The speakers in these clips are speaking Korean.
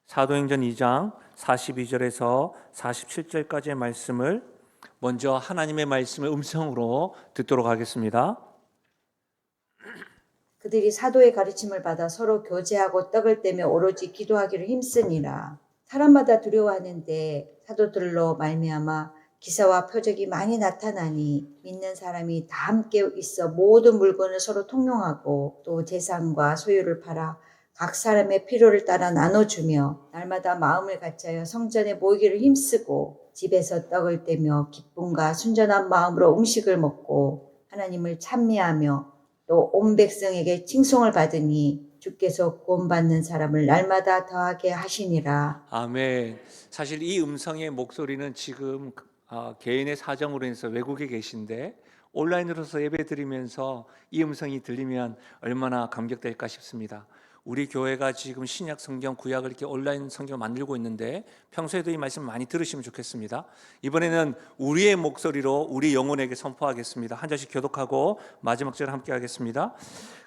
사도행전 2장 42절에서 47절까지의 말씀을 먼저 하나님의 말씀을 음성으로 듣도록 하겠습니다. 그들이 사도의 가르침을 받아 서로 교제하고 떡을 떼며 오로지 기도하기를 힘쓰니라. 사람마다 두려워하는데 사도들로 말미암아 기사와 표적이 많이 나타나니 믿는 사람이 다 함께 있어 모든 물건을 서로 통용하고 또 재산과 소유를 팔아 각 사람의 필요를 따라 나눠주며 날마다 마음을 같이하여 성전에 모이기를 힘쓰고 집에서 떡을 떼며 기쁨과 순전한 마음으로 음식을 먹고 하나님을 찬미하며 또 온 백성에게 칭송을 받으니 주께서 구원받는 사람을 날마다 더하게 하시니라. 아멘. 사실 이 음성의 목소리는 지금 개인의 사정으로 인해서 외국에 계신데 온라인으로서 예배드리면서 이 음성이 들리면 얼마나 감격될까 싶습니다. 우리 교회가 지금 신약 성경, 구약을 이렇게 온라인 성경을 만들고 있는데 평소에도 이 말씀 많이 들으시면 좋겠습니다. 이번에는 우리의 목소리로 우리 영혼에게 선포하겠습니다. 한 절씩 교독하고 마지막 절 함께 하겠습니다.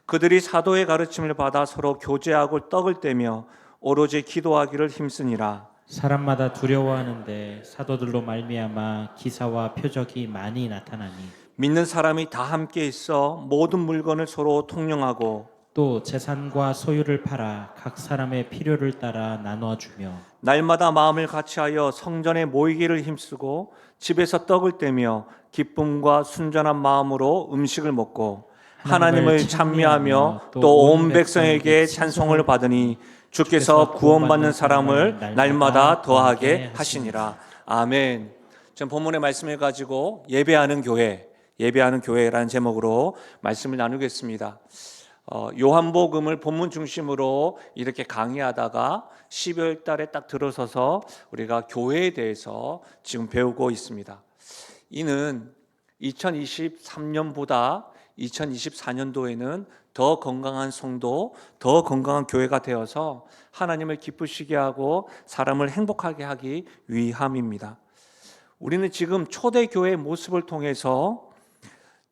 그들이 사도의 가르침을 받아 서로 교제하고 떡을 떼며 오로지 기도하기를 힘쓰니라. 사람마다 두려워하는데 사도들로 말미암아 기사와 표적이 많이 나타나니 믿는 사람이 다 함께 있어 모든 물건을 서로 통용하고 또 재산과 소유를 팔아 각 사람의 필요를 따라 나누어 주며 날마다 마음을 같이하여 성전에 모이기를 힘쓰고 집에서 떡을 떼며 기쁨과 순전한 마음으로 음식을 먹고 하나님을 찬미하며 또 온 백성에게 찬송을 받으니 주께서 구원받는 사람을 날마다 더하게 하시니라. 아멘. 전 본문의 말씀을 가지고 예배하는 교회라는 제목으로 말씀을 나누겠습니다. 요한복음을 본문 중심으로 이렇게 강의하다가 12월 달에 딱 들어서서 우리가 교회에 대해서 지금 배우고 있습니다. 이는 2023년보다 2024년도에는 더 건강한 성도, 더 건강한 교회가 되어서 하나님을 기쁘시게 하고 사람을 행복하게 하기 위함입니다. 우리는 지금 초대교회의 모습을 통해서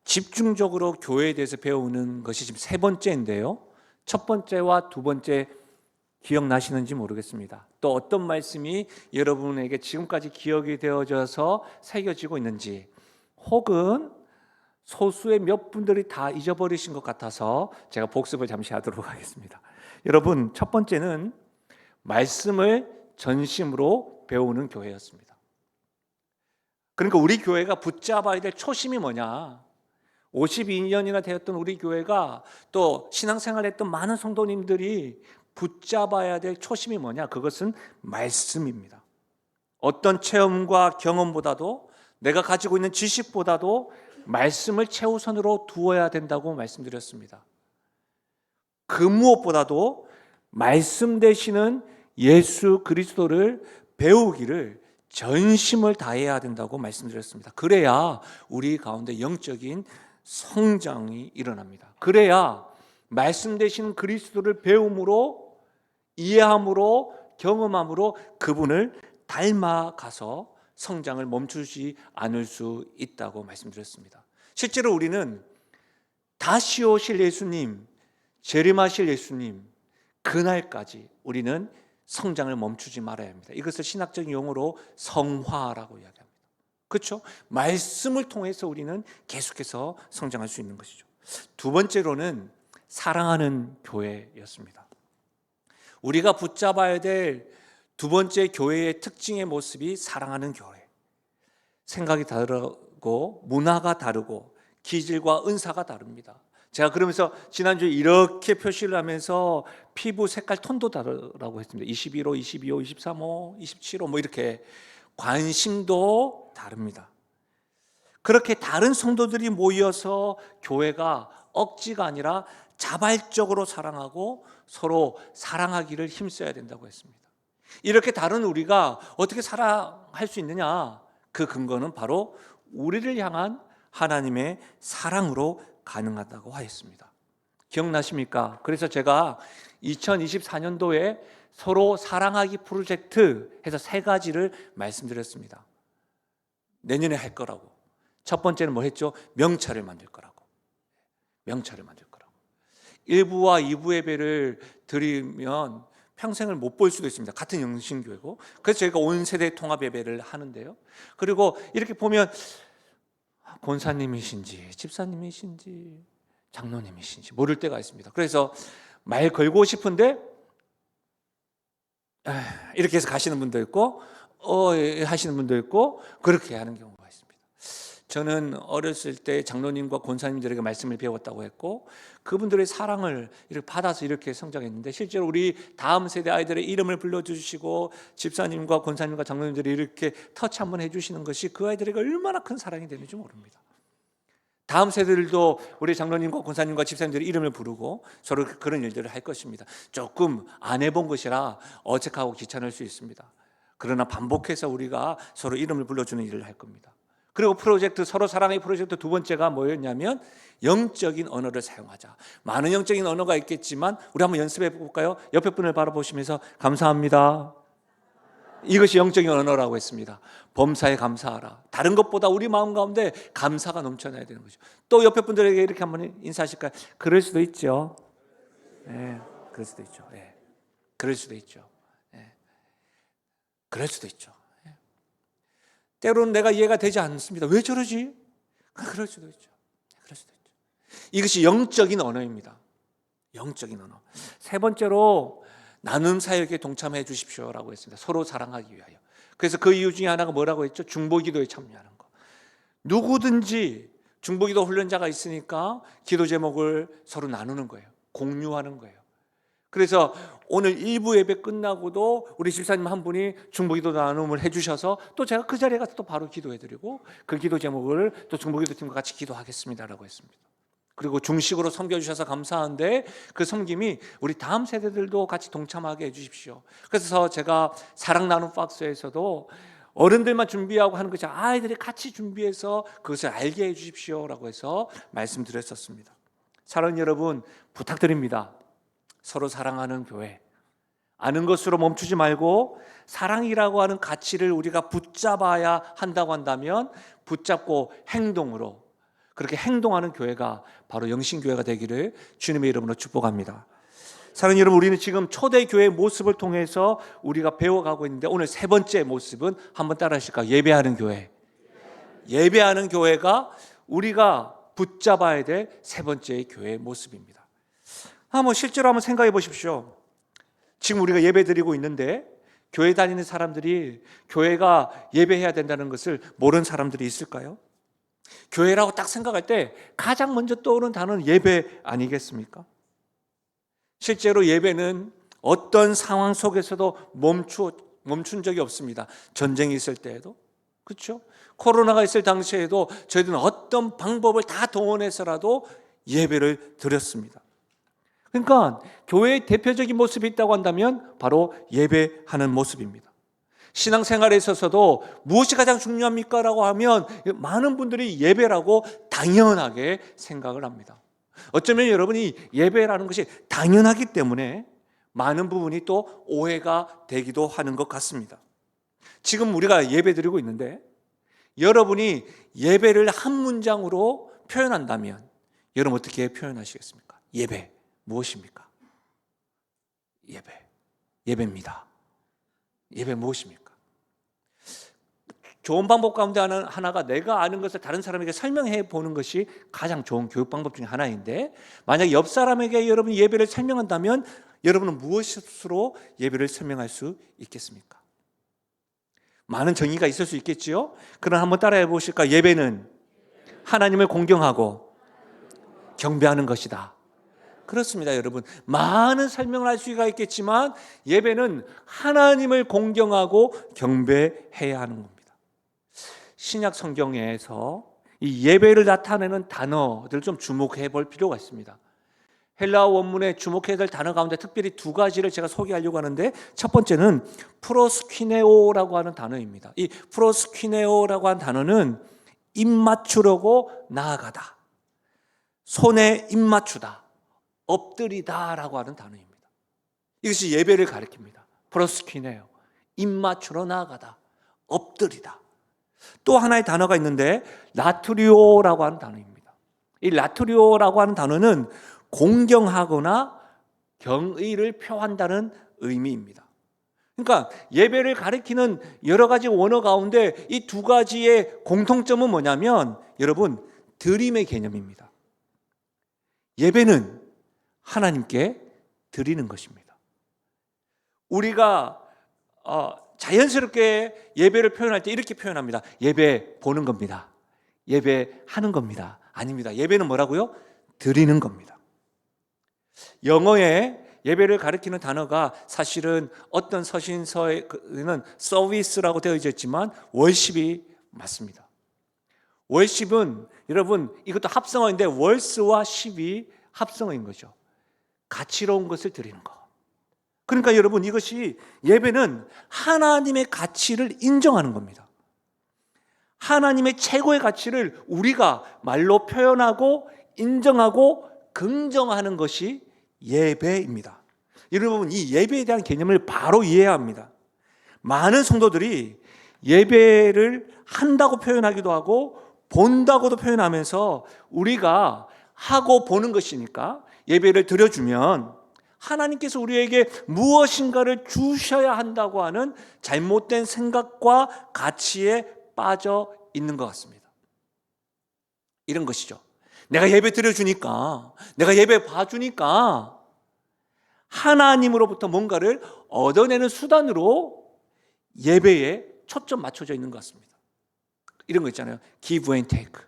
집중적으로 교회에 대해서 배우는 것이 지금 세 번째인데요. 첫 번째와 두 번째 기억나시는지 모르겠습니다. 또 어떤 말씀이 여러분에게 지금까지 기억이 되어져서 새겨지고 있는지, 혹은 소수의 몇 분들이 다 잊어버리신 것 같아서 제가 복습을 잠시 하도록 하겠습니다. 여러분, 첫 번째는 말씀을 전심으로 배우는 교회였습니다. 그러니까 우리 교회가 붙잡아야 될 초심이 뭐냐? 52년이나 되었던 우리 교회가 또 신앙생활했던 많은 성도님들이 붙잡아야 될 초심이 뭐냐? 그것은 말씀입니다. 어떤 체험과 경험보다도 내가 가지고 있는 지식보다도 말씀을 최우선으로 두어야 된다고 말씀드렸습니다. 그 무엇보다도 말씀 되시는 예수 그리스도를 배우기를 전심을 다해야 된다고 말씀드렸습니다. 그래야 우리 가운데 영적인 성장이 일어납니다. 그래야 말씀 되시는 그리스도를 배움으로, 이해함으로, 경험함으로 그분을 닮아가서 성장을 멈추지 않을 수 있다고 말씀드렸습니다. 실제로 우리는 다시 오실 예수님, 재림하실 예수님, 그날까지 우리는 성장을 멈추지 말아야 합니다. 이것을 신학적인 용어로 성화라고 이야기합니다. 그렇죠? 말씀을 통해서 우리는 계속해서 성장할 수 있는 것이죠. 두 번째로는 사랑하는 교회였습니다. 우리가 붙잡아야 될 두 번째 교회의 특징의 모습이 사랑하는 교회. 생각이 다르고 문화가 다르고 기질과 은사가 다릅니다. 제가 그러면서 지난주에 이렇게 표시를 하면서 피부 색깔 톤도 다르라고 했습니다. 21호, 22호, 23호, 27호 뭐 이렇게 관심도 다릅니다. 그렇게 다른 성도들이 모여서 교회가 억지가 아니라 자발적으로 사랑하고 서로 사랑하기를 힘써야 된다고 했습니다. 이렇게 다른 우리가 어떻게 사랑할 수 있느냐? 그 근거는 바로 우리를 향한 하나님의 사랑으로 가능하다고 하였습니다. 기억나십니까? 그래서 제가 2024년도에 서로 사랑하기 프로젝트 해서 세 가지를 말씀드렸습니다. 내년에 할 거라고. 첫 번째는 뭐 했죠? 명찰을 만들 거라고. 명찰을 만들 거라고. 1부와 2부 예배를 드리면 평생을 못 볼 수도 있습니다. 같은 영신교회고. 그래서 저희가 온 세대 통합 예배를 하는데요. 그리고 이렇게 보면 권사님이신지 집사님이신지 장로님이신지 모를 때가 있습니다. 그래서 말 걸고 싶은데 이렇게 해서 가시는 분도 있고 하시는 분도 있고 그렇게 하는 경우가 있습니다. 저는 어렸을 때 장로님과 권사님들에게 말씀을 배웠다고 했고 그분들의 사랑을 이렇게 받아서 이렇게 성장했는데 실제로 우리 다음 세대 아이들의 이름을 불러주시고 집사님과 권사님과 장로님들이 이렇게 터치 한번 해주시는 것이 그 아이들에게 얼마나 큰 사랑이 되는지 모릅니다. 다음 세대들도 우리 장로님과 권사님과 집사님들의 이름을 부르고 서로 그런 일들을 할 것입니다. 조금 안 해본 것이라 어색하고 귀찮을 수 있습니다. 그러나 반복해서 우리가 서로 이름을 불러주는 일을 할 겁니다. 그리고 프로젝트 서로 사랑의 프로젝트 두 번째가 뭐였냐면 영적인 언어를 사용하자. 많은 영적인 언어가 있겠지만 우리 한번 연습해 볼까요? 옆에 분을 바라보시면서 감사합니다. 이것이 영적인 언어라고 했습니다. 범사에 감사하라. 다른 것보다 우리 마음 가운데 감사가 넘쳐나야 되는 거죠. 또 옆에 분들에게 이렇게 한번 인사하실까요? 그럴 수도 있죠. 네, 그럴 수도 있죠. 네, 그럴 수도 있죠. 네, 그럴 수도 있죠. 네. 때로는 내가 이해가 되지 않습니다. 왜 저러지? 그럴 수도 있죠. 그럴 수도 있죠. 이것이 영적인 언어입니다. 영적인 언어. 세 번째로 나눔 사역에 동참해 주십시오라고 했습니다. 서로 사랑하기 위하여. 그래서 그 이유 중에 하나가 뭐라고 했죠? 중보기도에 참여하는 거. 누구든지 중보기도 훈련자가 있으니까 기도 제목을 서로 나누는 거예요. 공유하는 거예요. 그래서 오늘 1부 예배 끝나고도 우리 집사님 한 분이 중보기도 나눔을 해주셔서 또 제가 그 자리에 가서 또 바로 기도해드리고 그 기도 제목을 또 중보기도 팀과 같이 기도하겠습니다라고 했습니다. 그리고 중식으로 섬겨주셔서 감사한데 그 섬김이 우리 다음 세대들도 같이 동참하게 해주십시오. 그래서 제가 사랑 나눔 박스에서도 어른들만 준비하고 하는 것이 아이들이 같이 준비해서 그것을 알게 해주십시오라고 해서 말씀드렸었습니다. 사랑하는 여러분 부탁드립니다. 서로 사랑하는 교회, 아는 것으로 멈추지 말고 사랑이라고 하는 가치를 우리가 붙잡아야 한다고 한다면 붙잡고 행동으로 그렇게 행동하는 교회가 바로 영신교회가 되기를 주님의 이름으로 축복합니다. 사랑하는 여러분, 우리는 지금 초대교회의 모습을 통해서 우리가 배워가고 있는데 오늘 세 번째 모습은 한번 따라 하실까요? 예배하는 교회. 예배하는 교회가 우리가 붙잡아야 될 세 번째 교회의 모습입니다. 한번 실제로 한번 생각해 보십시오. 지금 우리가 예배 드리고 있는데 교회 다니는 사람들이 교회가 예배해야 된다는 것을 모르는 사람들이 있을까요? 교회라고 딱 생각할 때 가장 먼저 떠오르는 단어는 예배 아니겠습니까? 실제로 예배는 어떤 상황 속에서도 멈춘 적이 없습니다. 전쟁이 있을 때에도, 그렇죠? 코로나가 있을 당시에도 저희들은 어떤 방법을 다 동원해서라도 예배를 드렸습니다. 그러니까 교회의 대표적인 모습이 있다고 한다면 바로 예배하는 모습입니다. 신앙생활에 있어서도 무엇이 가장 중요합니까? 라고 하면 많은 분들이 예배라고 당연하게 생각을 합니다. 어쩌면 여러분이 예배라는 것이 당연하기 때문에 많은 부분이 또 오해가 되기도 하는 것 같습니다. 지금 우리가 예배 드리고 있는데 여러분이 예배를 한 문장으로 표현한다면 여러분 어떻게 표현하시겠습니까? 예배 무엇입니까? 예배입니다. 예배 무엇입니까? 좋은 방법 가운데 하나가 내가 아는 것을 다른 사람에게 설명해 보는 것이 가장 좋은 교육 방법 중에 하나인데 만약 옆 사람에게 여러분이 예배를 설명한다면 여러분은 무엇으로 예배를 설명할 수 있겠습니까? 많은 정의가 있을 수 있겠지요. 그러나 한번 따라해 보실까? 예배는 하나님을 공경하고 경배하는 것이다. 그렇습니다, 여러분. 많은 설명을 할 수가 있겠지만 예배는 하나님을 공경하고 경배해야 하는 겁니다. 신약 성경에서 이 예배를 나타내는 단어들을 좀 주목해 볼 필요가 있습니다. 헬라어 원문에 주목해야 될 단어 가운데 특별히 두 가지를 제가 소개하려고 하는데 첫 번째는 프로스퀴네오라고 하는 단어입니다. 이 프로스퀴네오라고 하는 단어는 입 맞추려고 나아가다, 손에 입 맞추다, 엎드리다라고 하는 단어입니다. 이것이 예배를 가리킵니다. 프로스퀴네오, 입 맞추러 나아가다, 엎드리다. 또 하나의 단어가 있는데 라트리오라고 하는 단어입니다. 이 라트리오라고 하는 단어는 공경하거나 경의를 표한다는 의미입니다. 그러니까 예배를 가리키는 여러 가지 원어 가운데 이 두 가지의 공통점은 뭐냐면 여러분, 드림의 개념입니다. 예배는 하나님께 드리는 것입니다. 우리가 자연스럽게 예배를 표현할 때 이렇게 표현합니다. 예배 보는 겁니다. 예배하는 겁니다. 아닙니다. 예배는 뭐라고요? 드리는 겁니다. 영어에 예배를 가리키는 단어가 사실은 어떤 서신서에는 서비스라고 되어 있지만 월십이 맞습니다. 월십은 여러분 이것도 합성어인데 월스와 십이 합성어인 거죠. 가치로운 것을 드리는 거. 그러니까 여러분 이것이 예배는 하나님의 가치를 인정하는 겁니다. 하나님의 최고의 가치를 우리가 말로 표현하고 인정하고 긍정하는 것이 예배입니다. 여러분 이 예배에 대한 개념을 바로 이해해야 합니다. 많은 성도들이 예배를 한다고 표현하기도 하고 본다고도 표현하면서 우리가 하고 보는 것이니까 예배를 드려주면 하나님께서 우리에게 무엇인가를 주셔야 한다고 하는 잘못된 생각과 가치에 빠져 있는 것 같습니다. 이런 것이죠. 내가 예배 드려주니까, 내가 예배 봐주니까 하나님으로부터 뭔가를 얻어내는 수단으로 예배에 초점 맞춰져 있는 것 같습니다. 이런 거 있잖아요. Give and take.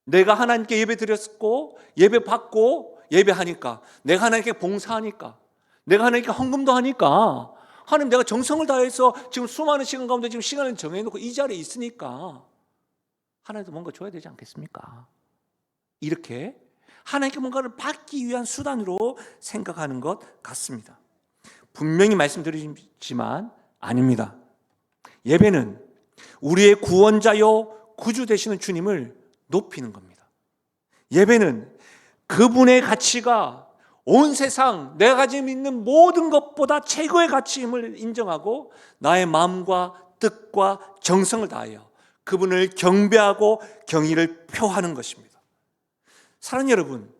내가 하나님께 예배 드렸고 예배 받고 예배하니까, 내가 하나님께 봉사하니까, 내가 하나님께 헌금도 하니까, 하나님 내가 정성을 다해서 지금 수많은 시간 가운데 지금 시간을 정해놓고 이 자리에 있으니까 하나님도 뭔가 줘야 되지 않겠습니까? 이렇게 하나님께 뭔가를 받기 위한 수단으로 생각하는 것 같습니다. 분명히 말씀드리지만 아닙니다. 예배는 우리의 구원자요 구주 되시는 주님을 높이는 겁니다. 예배는 그분의 가치가 온 세상 내가 가지고 있는 모든 것보다 최고의 가치임을 인정하고 나의 마음과 뜻과 정성을 다하여 그분을 경배하고 경의를 표하는 것입니다. 사랑하는 여러분,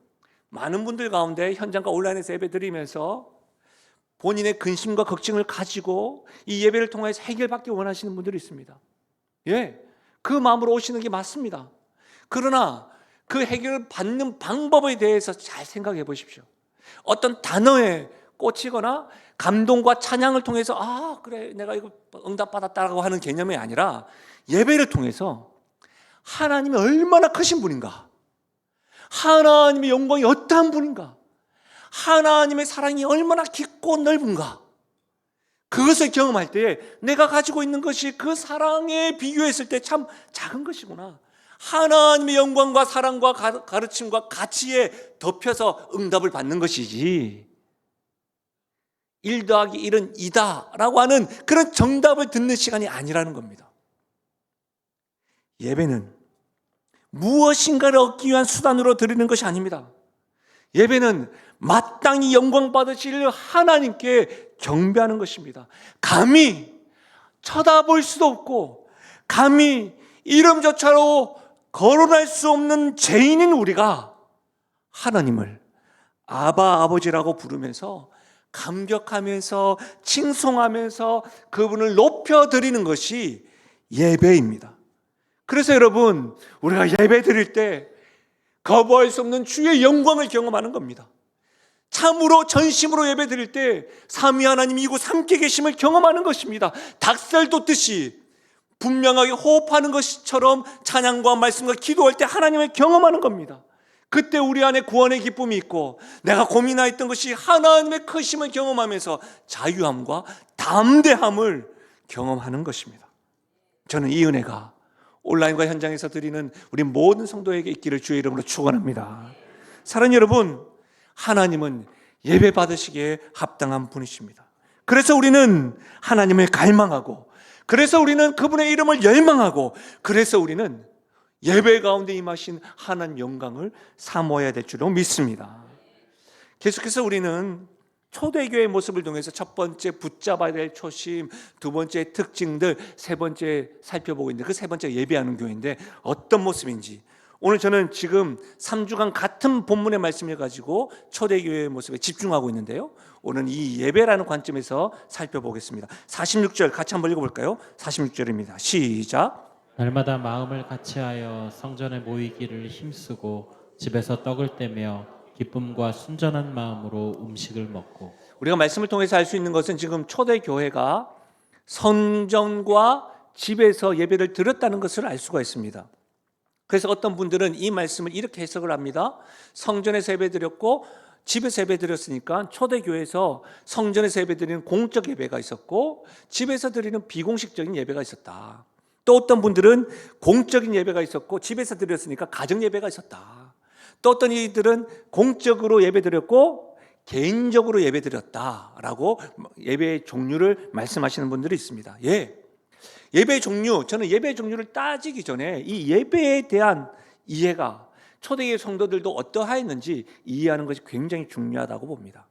많은 분들 가운데 현장과 온라인에서 예배 드리면서 본인의 근심과 걱정을 가지고 이 예배를 통해서 해결받기 원하시는 분들이 있습니다. 그 마음으로 오시는 게 맞습니다. 그러나 그 해결을 받는 방법에 대해서 잘 생각해 보십시오. 어떤 단어에 꽂히거나 감동과 찬양을 통해서 그래 내가 이거 응답받았다고 하는 개념이 아니라 예배를 통해서 하나님이 얼마나 크신 분인가, 하나님의 영광이 어떠한 분인가, 하나님의 사랑이 얼마나 깊고 넓은가, 그것을 경험할 때 내가 가지고 있는 것이 그 사랑에 비교했을 때 참 작은 것이구나, 하나님의 영광과 사랑과 가르침과 가치에 덮여서 응답을 받는 것이지 1 더하기 1은 2다 라고 하는 그런 정답을 듣는 시간이 아니라는 겁니다. 예배는 무엇인가를 얻기 위한 수단으로 드리는 것이 아닙니다. 예배는 마땅히 영광 받으실 하나님께 경배하는 것입니다. 감히 쳐다볼 수도 없고 감히 이름조차로 거론할 수 없는 죄인인 우리가 하나님을 아바 아버지라고 부르면서 감격하면서 칭송하면서 그분을 높여드리는 것이 예배입니다. 그래서 여러분, 우리가 예배 드릴 때 거부할 수 없는 주의 영광을 경험하는 겁니다. 참으로 전심으로 예배 드릴 때 삼위 하나님 이곳 함께 계심을 경험하는 것입니다. 닭살 돋듯이 분명하게 호흡하는 것처럼 찬양과 말씀과 기도할 때 하나님을 경험하는 겁니다. 그때 우리 안에 구원의 기쁨이 있고 내가 고민하였던 것이 하나님의 크심을 경험하면서 자유함과 담대함을 경험하는 것입니다. 저는 이 은혜가 온라인과 현장에서 드리는 우리 모든 성도에게 있기를 주의 이름으로 축원합니다. 사랑하는 여러분, 하나님은 예배 받으시기에 합당한 분이십니다. 그래서 우리는 하나님을 갈망하고, 그래서 우리는 그분의 이름을 열망하고, 그래서 우리는 예배 가운데 임하신 하나님 영광을 사모해야 될 줄로 믿습니다. 계속해서 우리는 초대교회의 모습을 통해서 첫 번째 붙잡아야 될 초심, 두 번째 특징들, 세 번째 살펴보고 있는데 그 세 번째 예배하는 교회인데 어떤 모습인지 오늘 저는 지금 3주간 같은 본문의 말씀을 가지고 초대교회의 모습에 집중하고 있는데요. 오늘 이 예배라는 관점에서 살펴보겠습니다. 46절 같이 한번 읽어볼까요? 46절입니다. 시작. 날마다 마음을 같이하여 성전에 모이기를 힘쓰고 집에서 떡을 떼며 기쁨과 순전한 마음으로 음식을 먹고. 우리가 말씀을 통해서 알 수 있는 것은 지금 초대교회가 성전과 집에서 예배를 드렸다는 것을 알 수가 있습니다. 그래서 어떤 분들은 이 말씀을 이렇게 해석을 합니다. 성전에서 예배드렸고 집에서 예배드렸으니까 초대교회에서 성전에서 예배드리는 공적 예배가 있었고 집에서 드리는 비공식적인 예배가 있었다. 또 어떤 분들은 공적인 예배가 있었고 집에서 드렸으니까 가정 예배가 있었다. 또 어떤 이들은 공적으로 예배드렸고 개인적으로 예배드렸다라고 예배의 종류를 말씀하시는 분들이 있습니다. 예배의 종류, 저는 예배의 종류를 따지기 전에 이 예배에 대한 이해가 초대교회 성도들도 어떠하였는지 이해하는 것이 굉장히 중요하다고 봅니다.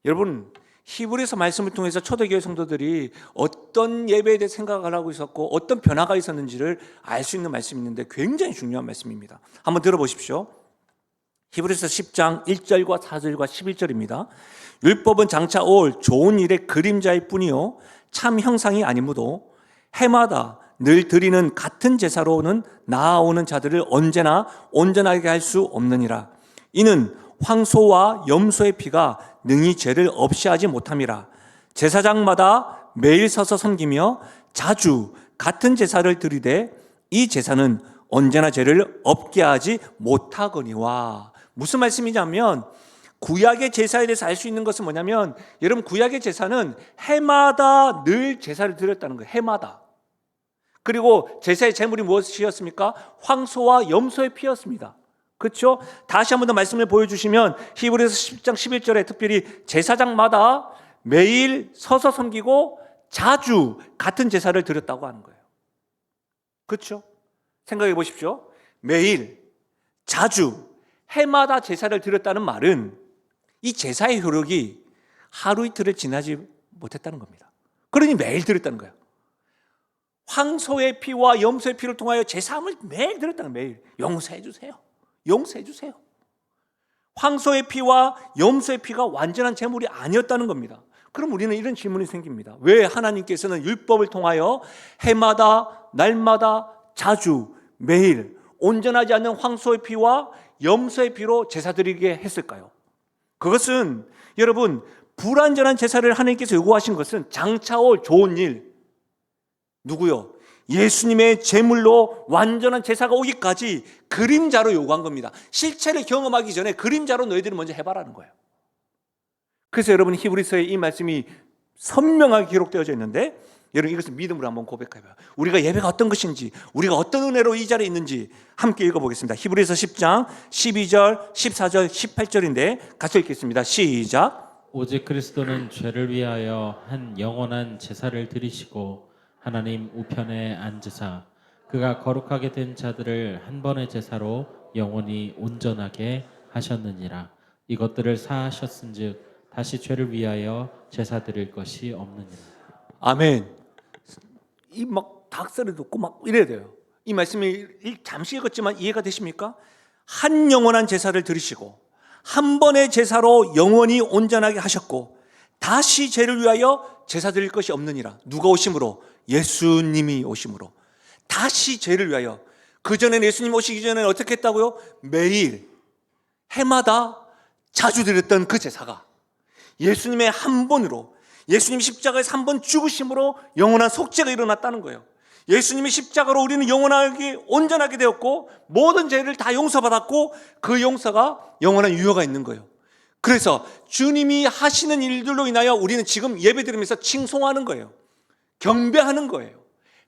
여러분, 히브리서 말씀을 통해서 초대교회 성도들이 어떤 예배에 대해 생각을 하고 있었고 어떤 변화가 있었는지를 알 수 있는 말씀이 있는데 굉장히 중요한 말씀입니다. 한번 들어보십시오. 히브리서 10장 1절과 4절과 11절입니다. 율법은 장차 올 좋은 일의 그림자일 뿐이요 참 형상이 아니므로 해마다 늘 드리는 같은 제사로는 나아오는 자들을 언제나 온전하게 할 수 없느니라. 이는 황소와 염소의 피가 능히 죄를 없이 하지 못함이라. 제사장마다 매일 서서 섬기며 자주 같은 제사를 드리되 이 제사는 언제나 죄를 없게 하지 못하거니와. 무슨 말씀이냐면 구약의 제사에 대해서 알 수 있는 것은 뭐냐면 여러분 구약의 제사는 해마다 늘 제사를 드렸다는 거예요. 해마다. 그리고 제사의 제물이 무엇이었습니까? 황소와 염소의 피였습니다. 그렇죠? 다시 한 번 더 말씀을 보여주시면 히브리서 10장 11절에 특별히 제사장마다 매일 서서 섬기고 자주 같은 제사를 드렸다고 하는 거예요. 그렇죠? 생각해 보십시오. 매일, 자주, 해마다 제사를 드렸다는 말은 이 제사의 효력이 하루 이틀을 지나지 못했다는 겁니다. 그러니 매일 드렸다는 거예요. 황소의 피와 염소의 피를 통하여 제사함을 매일 드렸다는 거예요. 매일 용서해 주세요. 용서해 주세요. 황소의 피와 염소의 피가 완전한 제물이 아니었다는 겁니다. 그럼 우리는 이런 질문이 생깁니다. 왜 하나님께서는 율법을 통하여 해마다 날마다 자주 매일 온전하지 않는 황소의 피와 염소의 피로 제사 드리게 했을까요? 그것은 여러분 불완전한 제사를 하나님께서 요구하신 것은 장차 올 좋은 일, 누구요? 예수님의 제물로 완전한 제사가 오기까지 그림자로 요구한 겁니다. 실체를 경험하기 전에 그림자로 너희들이 먼저 해봐라는 거예요. 그래서 여러분 히브리서에 이 말씀이 선명하게 기록되어져 있는데 여러분 이것을 믿음으로 한번 고백해봐요. 우리가 예배가 어떤 것인지, 우리가 어떤 은혜로 이 자리에 있는지 함께 읽어보겠습니다. 히브리서 10장 12절, 14절, 18절인데 같이 읽겠습니다. 시작. 오직 그리스도는 죄를 위하여 한 영원한 제사를 드리시고 하나님 우편에 앉으사 그가 거룩하게 된 자들을 한 번의 제사로 영원히 온전하게 하셨느니라. 이것들을 사하셨은즉 다시 죄를 위하여 제사 드릴 것이 없느니라. 아멘. 이 막 닭소리 듣고 막 이래야 돼요. 이 말씀이 잠시 읽었지만 이해가 되십니까? 한 영원한 제사를 드리시고 한 번의 제사로 영원히 온전하게 하셨고 다시 죄를 위하여 제사 드릴 것이 없느니라. 누가 오심으로? 예수님이 오심으로. 다시 죄를 위하여. 그전에 예수님 오시기 전에 어떻게 했다고요? 매일 해마다 자주 드렸던 그 제사가 예수님의 한 번으로, 예수님이 십자가에서 한 번 죽으심으로 영원한 속죄가 일어났다는 거예요. 예수님이 십자가로 우리는 영원하게 온전하게 되었고 모든 죄를 다 용서받았고 그 용서가 영원한 유효가 있는 거예요. 그래서 주님이 하시는 일들로 인하여 우리는 지금 예배드리면서 칭송하는 거예요. 경배하는 거예요.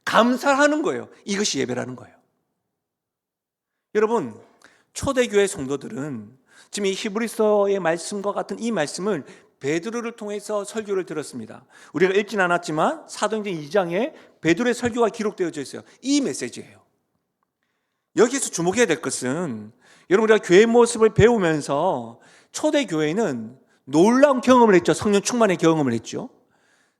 감사하는 거예요. 이것이 예배라는 거예요. 여러분, 초대교회 성도들은 지금 이 히브리서의 말씀과 같은 이 말씀을 베드로를 통해서 설교를 들었습니다. 우리가 읽진 않았지만 사도행전 2장에 베드로의 설교가 기록되어져 있어요. 이 메시지예요. 여기서 주목해야 될 것은 여러분 우리가 교회 모습을 배우면서 초대교회는 놀라운 경험을 했죠. 성령 충만의 경험을 했죠.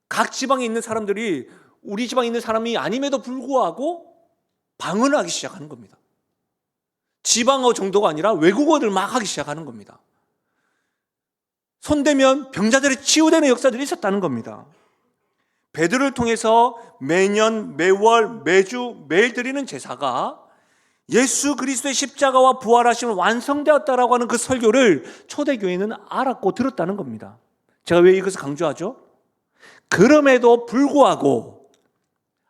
각 지방에 있는 사람들이 우리 지방에 있는 사람이 아님에도 불구하고 방언을 하기 시작하는 겁니다. 지방어 정도가 아니라 외국어들 막 하기 시작하는 겁니다. 손대면 병자들이 치유되는 역사들이 있었다는 겁니다. 베드로를 통해서 매년, 매월, 매주, 매일 드리는 제사가 예수 그리스도의 십자가와 부활하심을 완성되었다라고 하는 그 설교를 초대교회는 알았고 들었다는 겁니다. 제가 왜 이것을 강조하죠? 그럼에도 불구하고,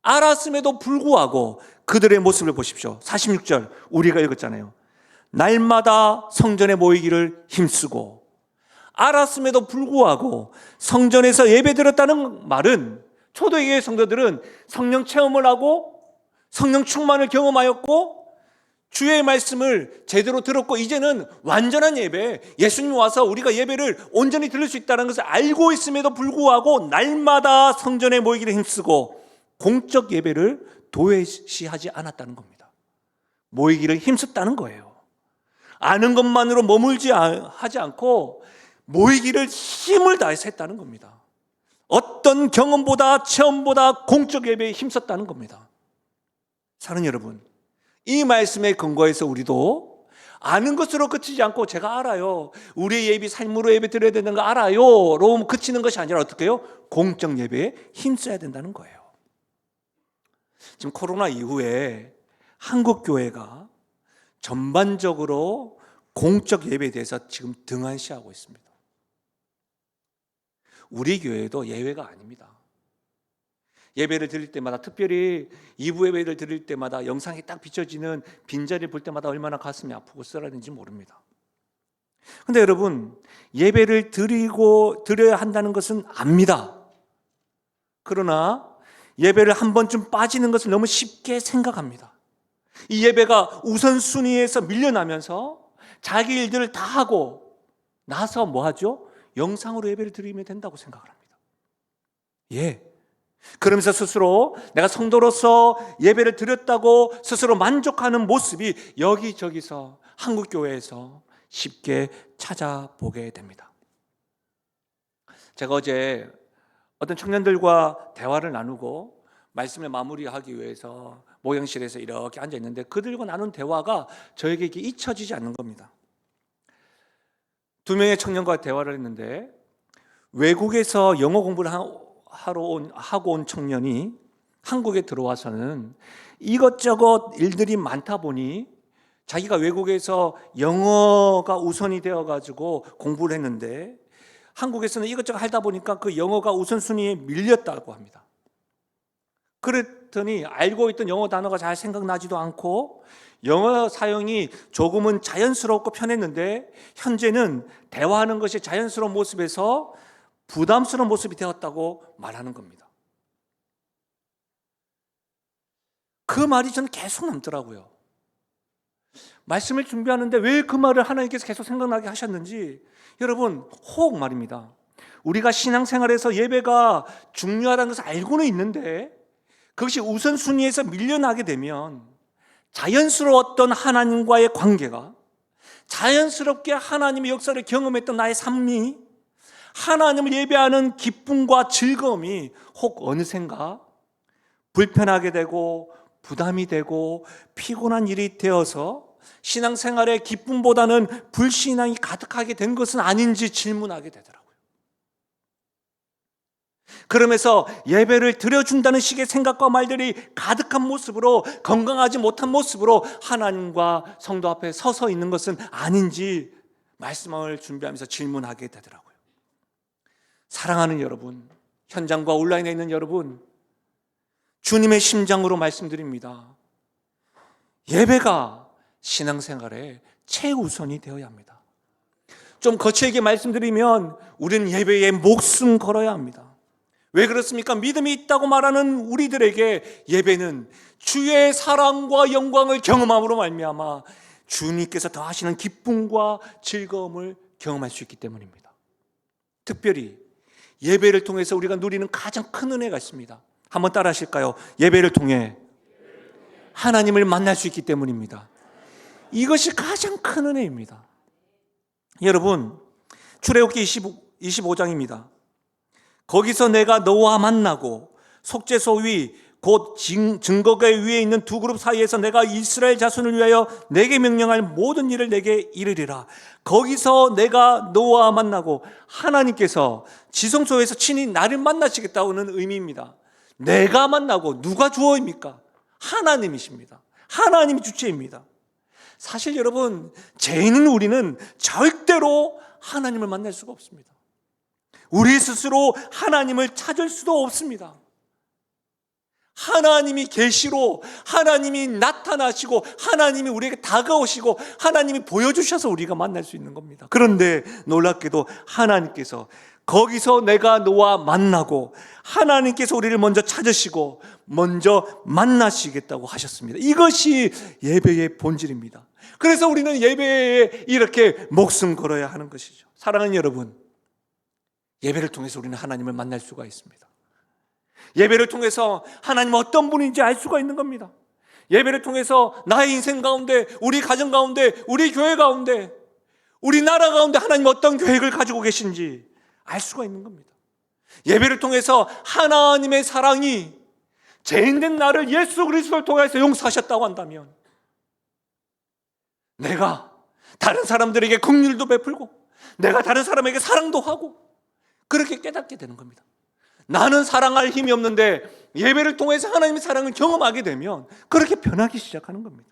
알았음에도 불구하고 그들의 모습을 보십시오. 46절 우리가 읽었잖아요. 날마다 성전에 모이기를 힘쓰고, 알았음에도 불구하고 성전에서 예배드렸다는 말은 초대교회 성도들은 성령 체험을 하고 성령 충만을 경험하였고 주의 말씀을 제대로 들었고 이제는 완전한 예배, 예수님이 와서 우리가 예배를 온전히 드릴 수 있다는 것을 알고 있음에도 불구하고 날마다 성전에 모이기를 힘쓰고 공적 예배를 도외시하지 않았다는 겁니다. 모이기를 힘썼다는 거예요. 아는 것만으로 머물지 하지 않고 모이기를 힘을 다해서 했다는 겁니다. 어떤 경험보다 체험보다 공적 예배에 힘썼다는 겁니다. 사랑하는 여러분, 이 말씀에 근거해서 우리도 아는 것으로 그치지 않고 제가 알아요, 우리의 예비 삶으로 예배 드려야 되는 거 알아요 로 그치는 것이 아니라 어떻게 해요? 공적 예배에 힘써야 된다는 거예요. 지금 코로나 이후에 한국 교회가 전반적으로 공적 예배에 대해서 지금 등한시하고 있습니다. 우리 교회도 예외가 아닙니다. 예배를 드릴 때마다, 특별히 2부 예배를 드릴 때마다 영상이 딱 비춰지는 빈자리를 볼 때마다 얼마나 가슴이 아프고 쓰라는지 모릅니다. 그런데 여러분, 예배를 드려야 한다는 것은 압니다. 그러나 예배를 한 번쯤 빠지는 것을 너무 쉽게 생각합니다. 이 예배가 우선순위에서 밀려나면서 자기 일들을 다 하고 나서 뭐 하죠? 영상으로 예배를 드리면 된다고 생각을 합니다. 예. 그러면서 스스로 내가 성도로서 예배를 드렸다고 스스로 만족하는 모습이 여기저기서 한국 교회에서 쉽게 찾아보게 됩니다. 제가 어제 어떤 청년들과 대화를 나누고 말씀을 마무리하기 위해서 모형실에서 이렇게 앉아 있는데 그들과 나눈 대화가 저에게 이렇게 잊혀지지 않는 겁니다. 2명의 청년과 대화를 했는데 외국에서 영어 공부를 하고 온 청년이 한국에 들어와서는 이것저것 일들이 많다 보니 자기가 외국에서 영어가 우선이 되어가지고 공부를 했는데 한국에서는 이것저것 하다 보니까 그 영어가 우선순위에 밀렸다고 합니다. 그랬더니 알고 있던 영어 단어가 잘 생각나지도 않고 영어 사용이 조금은 자연스럽고 편했는데 현재는 대화하는 것이 자연스러운 모습에서 부담스러운 모습이 되었다고 말하는 겁니다. 그 말이 저는 계속 남더라고요. 말씀을 준비하는데 왜 그 말을 하나님께서 계속 생각나게 하셨는지, 여러분, 혹 말입니다. 우리가 신앙생활에서 예배가 중요하다는 것을 알고는 있는데 그것이 우선순위에서 밀려나게 되면 자연스러웠던 하나님과의 관계가, 자연스럽게 하나님의 역사를 경험했던 나의 삶이, 하나님을 예배하는 기쁨과 즐거움이 혹 어느샌가 불편하게 되고 부담이 되고 피곤한 일이 되어서 신앙생활의 기쁨보다는 불신앙이 가득하게 된 것은 아닌지 질문하게 되더라고요. 그러면서 예배를 드려준다는 식의 생각과 말들이 가득한 모습으로, 건강하지 못한 모습으로 하나님과 성도 앞에 서서 있는 것은 아닌지 말씀을 준비하면서 질문하게 되더라고요. 사랑하는 여러분, 현장과 온라인에 있는 여러분, 주님의 심장으로 말씀드립니다. 예배가 신앙생활의 최우선이 되어야 합니다. 좀 거칠게 말씀드리면 우리는 예배에 목숨 걸어야 합니다. 왜 그렇습니까? 믿음이 있다고 말하는 우리들에게 예배는 주의 사랑과 영광을 경험함으로 말미암아 주님께서 더하시는 기쁨과 즐거움을 경험할 수 있기 때문입니다. 특별히 예배를 통해서 우리가 누리는 가장 큰 은혜가 있습니다. 한번 따라 하실까요? 예배를 통해 하나님을 만날 수 있기 때문입니다. 이것이 가장 큰 은혜입니다. 여러분, 출애굽기 25장입니다. 거기서 내가 너와 만나고 속죄소 위 곧 증거가 위에 있는 두 그룹 사이에서 내가 이스라엘 자손을 위하여 내게 명령할 모든 일을 내게 이르리라. 거기서 내가 너와 만나고, 하나님께서 지성소에서 친히 나를 만나시겠다는 의미입니다. 내가 만나고, 누가 주어입니까? 하나님이십니다. 하나님이 주체입니다. 사실 여러분, 죄인은 우리는 절대로 하나님을 만날 수가 없습니다. 우리 스스로 하나님을 찾을 수도 없습니다. 하나님이 계시로, 하나님이 나타나시고, 하나님이 우리에게 다가오시고, 하나님이 보여주셔서 우리가 만날 수 있는 겁니다. 그런데 놀랍게도 하나님께서 거기서 내가 너와 만나고, 하나님께서 우리를 먼저 찾으시고 먼저 만나시겠다고 하셨습니다. 이것이 예배의 본질입니다. 그래서 우리는 예배에 이렇게 목숨 걸어야 하는 것이죠. 사랑하는 여러분, 예배를 통해서 우리는 하나님을 만날 수가 있습니다. 예배를 통해서 하나님은 어떤 분인지 알 수가 있는 겁니다. 예배를 통해서 나의 인생 가운데, 우리 가정 가운데, 우리 교회 가운데, 우리 나라 가운데 하나님 어떤 계획을 가지고 계신지 알 수가 있는 겁니다. 예배를 통해서 하나님의 사랑이 죄인된 나를 예수 그리스도를 통해서 용서하셨다고 한다면, 내가 다른 사람들에게 긍휼도 베풀고, 내가 다른 사람에게 사랑도 하고, 그렇게 깨닫게 되는 겁니다. 나는 사랑할 힘이 없는데 예배를 통해서 하나님의 사랑을 경험하게 되면 그렇게 변하기 시작하는 겁니다.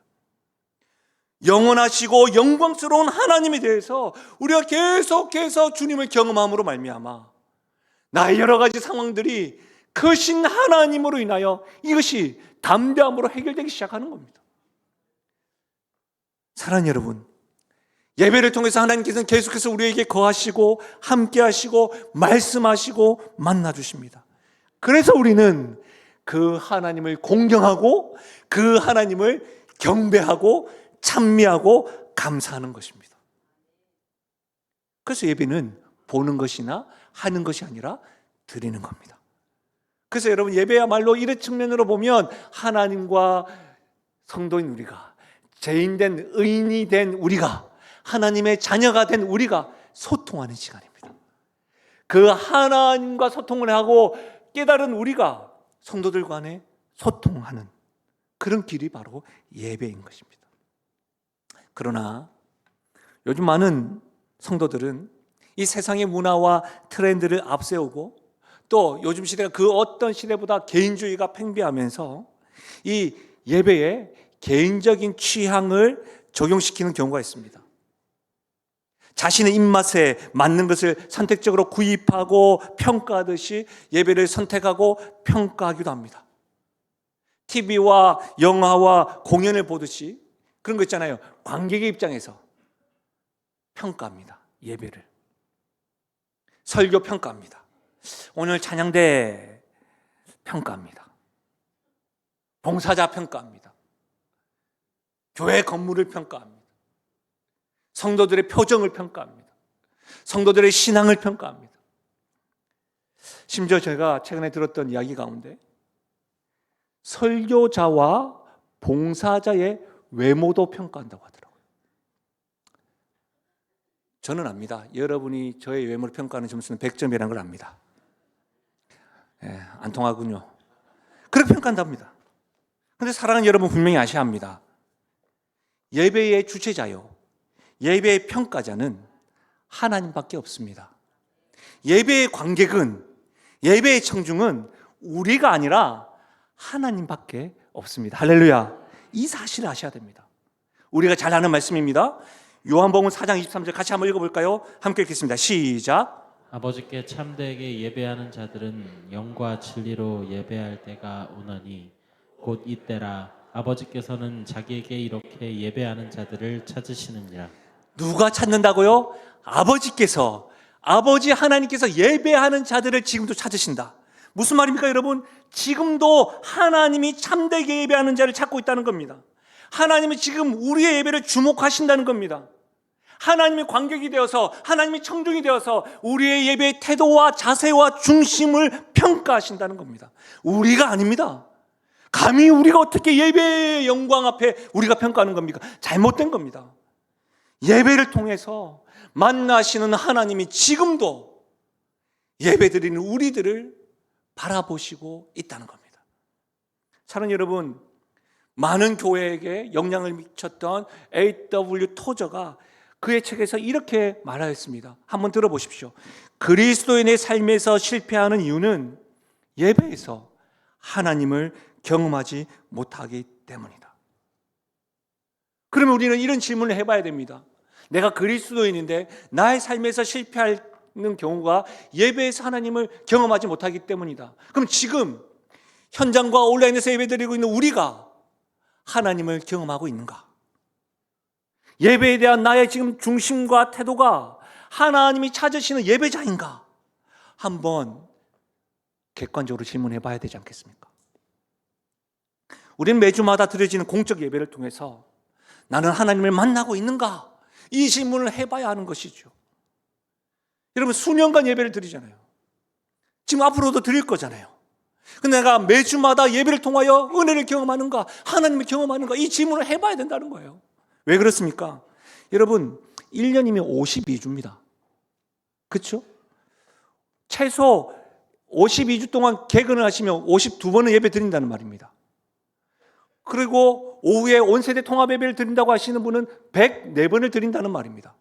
영원하시고 영광스러운 하나님에 대해서 우리가 계속해서 주님을 경험함으로 말미암아 나의 여러 가지 상황들이 크신 하나님으로 인하여 이것이 담대함으로 해결되기 시작하는 겁니다. 사랑하는 여러분, 예배를 통해서 하나님께서는 계속해서 우리에게 거하시고 함께 하시고 말씀하시고 만나주십니다. 그래서 우리는 그 하나님을 공경하고 그 하나님을 경배하고 찬미하고 감사하는 것입니다. 그래서 예배는 보는 것이나 하는 것이 아니라 드리는 겁니다. 그래서 여러분, 예배야말로 이런 측면으로 보면 하나님과 성도인 우리가, 죄인된 의인이 된 우리가, 하나님의 자녀가 된 우리가 소통하는 시간입니다. 그 하나님과 소통을 하고 깨달은 우리가 성도들 간에 소통하는 그런 길이 바로 예배인 것입니다. 그러나 요즘 많은 성도들은 이 세상의 문화와 트렌드를 앞세우고, 또 요즘 시대가 그 어떤 시대보다 개인주의가 팽배하면서 이 예배에 개인적인 취향을 적용시키는 경우가 있습니다. 자신의 입맛에 맞는 것을 선택적으로 구입하고 평가하듯이 예배를 선택하고 평가하기도 합니다. TV와 영화와 공연을 보듯이 그런 거 있잖아요. 관객의 입장에서 평가합니다. 예배를. 설교 평가합니다. 오늘 찬양대 평가합니다. 봉사자 평가합니다. 교회 건물을 평가합니다. 성도들의 표정을 평가합니다. 성도들의 신앙을 평가합니다. 심지어 제가 최근에 들었던 이야기 가운데 설교자와 봉사자의 외모도 평가한다고 하더라고요. 저는 압니다. 여러분이 저의 외모를 평가하는 점수는 100점이라는 걸 압니다. 안 통하군요. 그렇게 평가한답니다. 그런데 사랑하는 여러분, 분명히 아셔야 합니다. 예배의 주체자요, 예배의 평가자는 하나님밖에 없습니다. 예배의 관객은, 예배의 청중은 우리가 아니라 하나님밖에 없습니다. 할렐루야. 이 사실을 아셔야 됩니다. 우리가 잘 아는 말씀입니다. 요한복음 4장 23절 같이 한번 읽어볼까요? 함께 읽겠습니다. 시작. 아버지께 참되게 예배하는 자들은 영과 진리로 예배할 때가 오나니 곧 이때라. 아버지께서는 자기에게 이렇게 예배하는 자들을 찾으시느니라. 누가 찾는다고요? 아버지께서, 아버지 하나님께서 예배하는 자들을 지금도 찾으신다. 무슨 말입니까, 여러분? 지금도 하나님이 참되게 예배하는 자를 찾고 있다는 겁니다. 하나님은 지금 우리의 예배를 주목하신다는 겁니다. 하나님의 관객이 되어서, 하나님의 청중이 되어서 우리의 예배의 태도와 자세와 중심을 평가하신다는 겁니다. 우리가 아닙니다. 감히 우리가 어떻게 예배의 영광 앞에 우리가 평가하는 겁니까? 잘못된 겁니다. 예배를 통해서 만나시는 하나님이 지금도 예배드리는 우리들을 바라보시고 있다는 겁니다. 사랑하는 여러분, 많은 교회에게 영향을 미쳤던 A.W. 토저가 그의 책에서 이렇게 말하였습니다. 한번 들어보십시오. 그리스도인의 삶에서 실패하는 이유는 예배에서 하나님을 경험하지 못하기 때문이다. 그러면 우리는 이런 질문을 해봐야 됩니다. 내가 그리스도인인데 나의 삶에서 실패하는 경우가 예배에서 하나님을 경험하지 못하기 때문이다. 그럼 지금 현장과 온라인에서 예배드리고 있는 우리가 하나님을 경험하고 있는가? 예배에 대한 나의 지금 중심과 태도가 하나님이 찾으시는 예배자인가? 한번 객관적으로 질문해 봐야 되지 않겠습니까? 우리는 매주마다 드려지는 공적 예배를 통해서 나는 하나님을 만나고 있는가? 이 질문을 해봐야 하는 것이죠. 여러분, 수년간 예배를 드리잖아요. 지금 앞으로도 드릴 거잖아요. 근데 내가 매주마다 예배를 통하여 은혜를 경험하는가, 하나님을 경험하는가, 이 질문을 해봐야 된다는 거예요. 왜 그렇습니까? 여러분, 1년이면 52주입니다. 그렇죠? 최소 52주 동안 개근을 하시면 52번은 예배 드린다는 말입니다. 그리고 오후에 온세대 통합 예배를 드린다고 하시는 분은 104번을 드린다는 말입니다.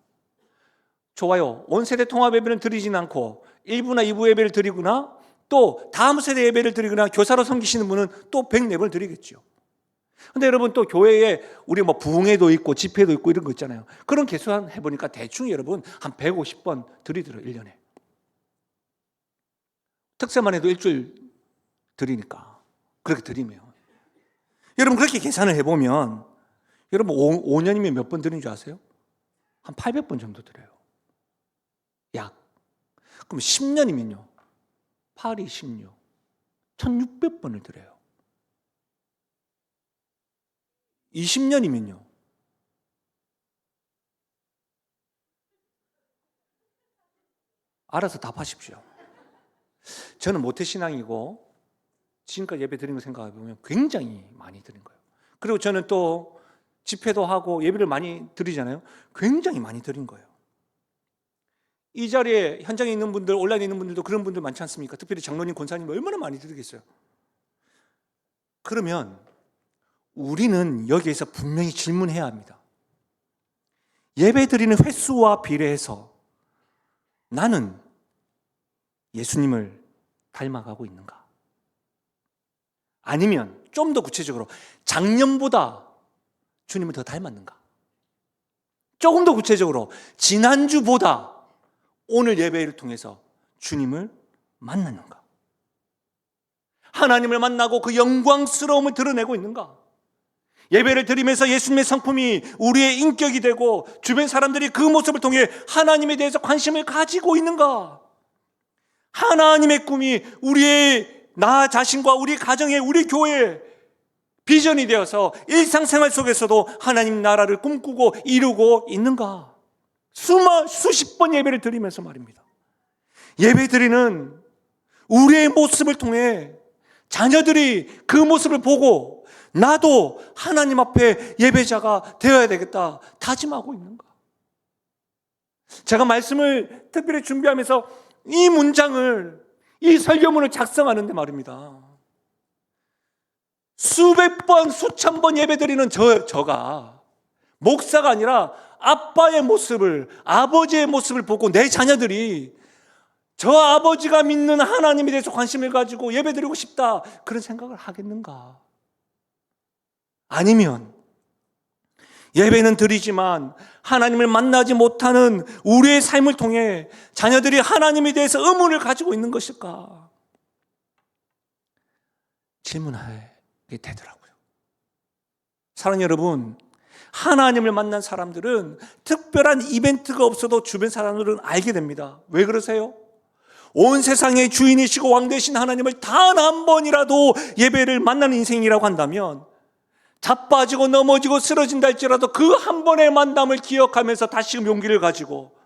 좋아요. 온세대 통합 예배는 드리진 않고 1부나 2부 예배를 드리거나 또 다음 세대 예배를 드리거나 교사로 섬기시는 분은 또 104번을 드리겠죠. 근데 여러분, 또 교회에 우리 뭐 부흥회도 있고 집회도 있고 이런 거 있잖아요. 그런 계산 해보니까 대충 여러분 한 150번 드리더라고요. 1년에. 특세만 해도 일주일 드리니까 그렇게 드리면 여러분, 그렇게 계산을 해보면 여러분 5년이면 몇 번 드리는 줄 아세요? 한 800번 정도 드려요. 약. 그럼 10년이면요 8, 2, 16 1600번을 드려요. 20년이면요 알아서 답하십시오. 저는 모태신앙이고 지금까지 예배 드린 거 생각해보면 굉장히 많이 드린 거예요. 그리고 저는 또 집회도 하고 예배를 많이 드리잖아요. 굉장히 많이 드린 거예요. 이 자리에 현장에 있는 분들, 온라인에 있는 분들도 그런 분들 많지 않습니까? 특별히 장로님, 권사님 얼마나 많이 드리겠어요. 그러면 우리는 여기에서 분명히 질문해야 합니다. 예배 드리는 횟수와 비례해서 나는 예수님을 닮아가고 있는가? 아니면 좀 더 구체적으로 작년보다 주님을 더 닮았는가? 조금 더 구체적으로 지난주보다 오늘 예배를 통해서 주님을 만났는가? 하나님을 만나고 그 영광스러움을 드러내고 있는가? 예배를 드리면서 예수님의 성품이 우리의 인격이 되고 주변 사람들이 그 모습을 통해 하나님에 대해서 관심을 가지고 있는가? 하나님의 꿈이 우리의 나 자신과 우리 가정에, 우리 교회에 비전이 되어서 일상생활 속에서도 하나님 나라를 꿈꾸고 이루고 있는가? 수십 번 예배를 드리면서 말입니다. 예배 드리는 우리의 모습을 통해 자녀들이 그 모습을 보고 나도 하나님 앞에 예배자가 되어야 되겠다 다짐하고 있는가? 제가 말씀을 특별히 준비하면서 이 문장을, 이 설교문을 작성하는데 말입니다, 수백 번, 수천 번 예배드리는 저가 목사가 아니라 아빠의 모습을, 아버지의 모습을 보고 내 자녀들이 저 아버지가 믿는 하나님에 대해서 관심을 가지고 예배드리고 싶다, 그런 생각을 하겠는가? 아니면 예배는 드리지만 하나님을 만나지 못하는 우리의 삶을 통해 자녀들이 하나님에 대해서 의문을 가지고 있는 것일까? 질문하게 되더라고요. 사랑하는 여러분, 하나님을 만난 사람들은 특별한 이벤트가 없어도 주변 사람들은 알게 됩니다. 왜 그러세요? 온 세상의 주인이시고 왕 되신 하나님을 단 한 번이라도 예배를 만나는 인생이라고 한다면 자빠지고 넘어지고 쓰러진다 할지라도 그 한 번의 만남을 기억하면서 다시금 용기를 가지고,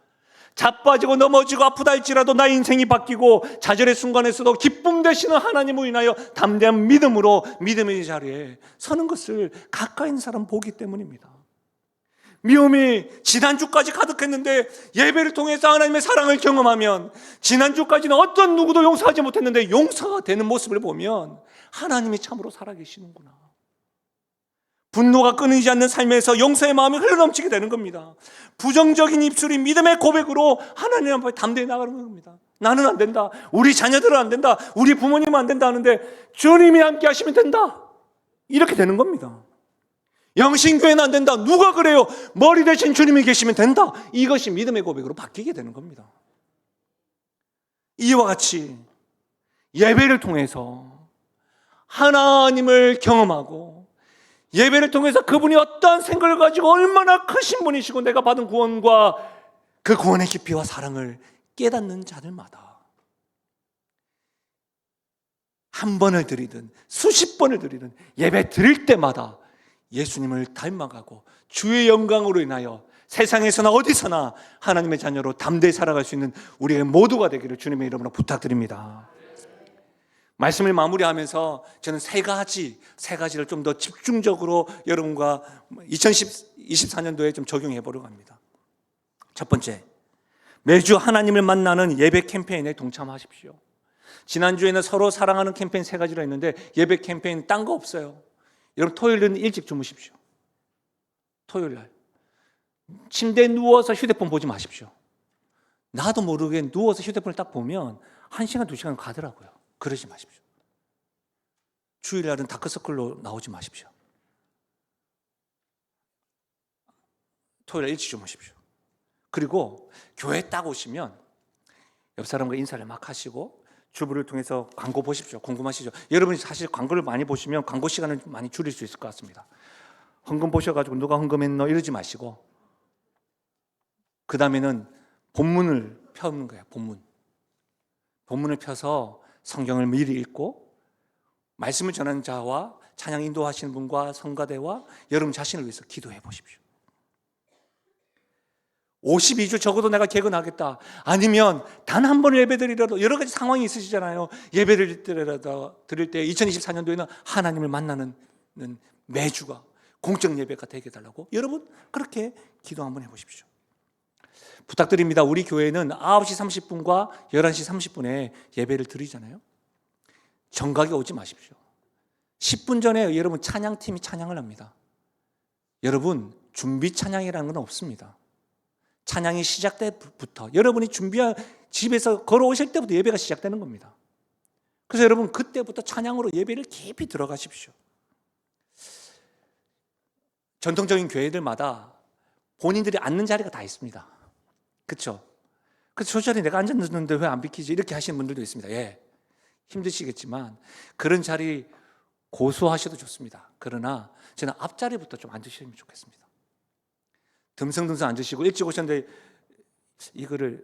자빠지고 넘어지고 아프다 할지라도 나의 인생이 바뀌고 좌절의 순간에서도 기쁨 되시는 하나님을 인하여 담대한 믿음으로 믿음의 자리에 서는 것을 가까이 있는 사람 보기 때문입니다. 미움이 지난주까지 가득했는데 예배를 통해서 하나님의 사랑을 경험하면, 지난주까지는 어떤 누구도 용서하지 못했는데 용서가 되는 모습을 보면 하나님이 참으로 살아계시는구나. 분노가 끊이지 않는 삶에서 용서의 마음이 흘러넘치게 되는 겁니다. 부정적인 입술이 믿음의 고백으로 하나님 앞에 담대히 나가는 겁니다. 나는 안 된다, 우리 자녀들은 안 된다, 우리 부모님은 안 된다 하는데 주님이 함께 하시면 된다, 이렇게 되는 겁니다. 영신교회는 안 된다, 누가 그래요? 머리 대신 주님이 계시면 된다. 이것이 믿음의 고백으로 바뀌게 되는 겁니다. 이와 같이 예배를 통해서 하나님을 경험하고, 예배를 통해서 그분이 어떠한 생각을 가지고 얼마나 크신 분이시고 내가 받은 구원과 그 구원의 깊이와 사랑을 깨닫는 자들마다 한 번을 드리든 수십 번을 드리든 예배 드릴 때마다 예수님을 닮아가고 주의 영광으로 인하여 세상에서나 어디서나 하나님의 자녀로 담대히 살아갈 수 있는 우리의 모두가 되기를 주님의 이름으로 부탁드립니다. 말씀을 마무리하면서 저는 세 가지를 좀 더 집중적으로 여러분과 2024년도에 좀 적용해 보려고 합니다. 첫 번째, 매주 하나님을 만나는 예배 캠페인에 동참하십시오. 지난주에는 서로 사랑하는 캠페인 3가지로 했는데 예배 캠페인 딴 거 없어요. 여러분, 토요일은 일찍 주무십시오. 토요일 날 침대에 누워서 휴대폰 보지 마십시오. 나도 모르게 누워서 휴대폰을 딱 보면 1시간, 2시간 가더라고요. 그러지 마십시오. 주일날은 다크서클로 나오지 마십시오. 토요일 일찍 주무십시오. 그리고 교회 딱 오시면 옆 사람과 인사를 막 하시고 주부를 통해서 광고 보십시오. 궁금하시죠? 여러분이 사실 광고를 많이 보시면 광고 시간을 좀 많이 줄일 수 있을 것 같습니다. 헌금 보셔가지고 누가 헌금했노 이러지 마시고, 그 다음에는 본문을 펴는 거예요. 본문을 펴서 성경을 미리 읽고 말씀을 전하는 자와 찬양 인도하시는 분과 성가대와 여러분 자신을 위해서 기도해 보십시오. 52주 적어도 내가 개근하겠다, 아니면 단 한 번을 예배드리라도, 여러 가지 상황이 있으시잖아요. 예배를 드릴 때 2024년도에는 하나님을 만나는 매주가 공적 예배가 되게 해달라고 여러분 그렇게 기도 한번 해보십시오. 부탁드립니다. 우리 교회는 9시 30분과 11시 30분에 예배를 드리잖아요. 정각에 오지 마십시오. 10분 전에 여러분 찬양팀이 찬양을 합니다. 여러분 준비 찬양이라는 건 없습니다. 찬양이 시작될 때부터 여러분이 준비한 집에서 걸어오실 때부터 예배가 시작되는 겁니다. 그래서 여러분 그때부터 찬양으로 예배를 깊이 들어가십시오. 전통적인 교회들마다 본인들이 앉는 자리가 다 있습니다. 그렇죠? 그래서 저 자리에 내가 앉았는데 왜 안 비키지? 이렇게 하시는 분들도 있습니다. 예, 힘드시겠지만 그런 자리 고수하셔도 좋습니다. 그러나 저는 앞자리부터 좀 앉으시면 좋겠습니다. 듬성듬성 앉으시고 일찍 오셨는데 이거를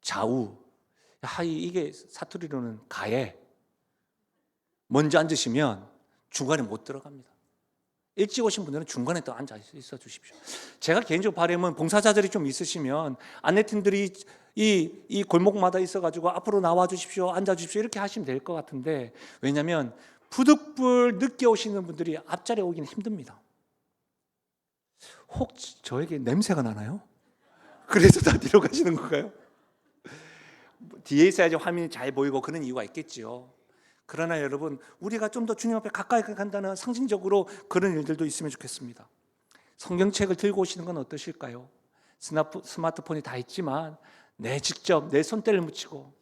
좌우, 이게 사투리로는 가에 먼저 앉으시면 중간에 못 들어갑니다. 일찍 오신 분들은 중간에 또 앉아 있어 주십시오. 제가 개인적으로 바람은 봉사자들이 좀 있으시면 안내팀들이 이 골목마다 있어가지고 앞으로 나와 주십시오, 앉아 주십시오 이렇게 하시면 될 것 같은데, 왜냐하면 부득불 늦게 오시는 분들이 앞자리에 오기는 힘듭니다. 혹 저에게 냄새가 나나요? 그래서 다 뒤로 가시는 건가요? 뒤에 있어야지 화면이 잘 보이고 그런 이유가 있겠지요. 그러나 여러분, 우리가 좀 더 주님 앞에 가까이 간다는 상징적으로 그런 일들도 있으면 좋겠습니다. 성경책을 들고 오시는 건 어떠실까요? 스마트폰이 다 있지만 직접 내 손때를 묻히고,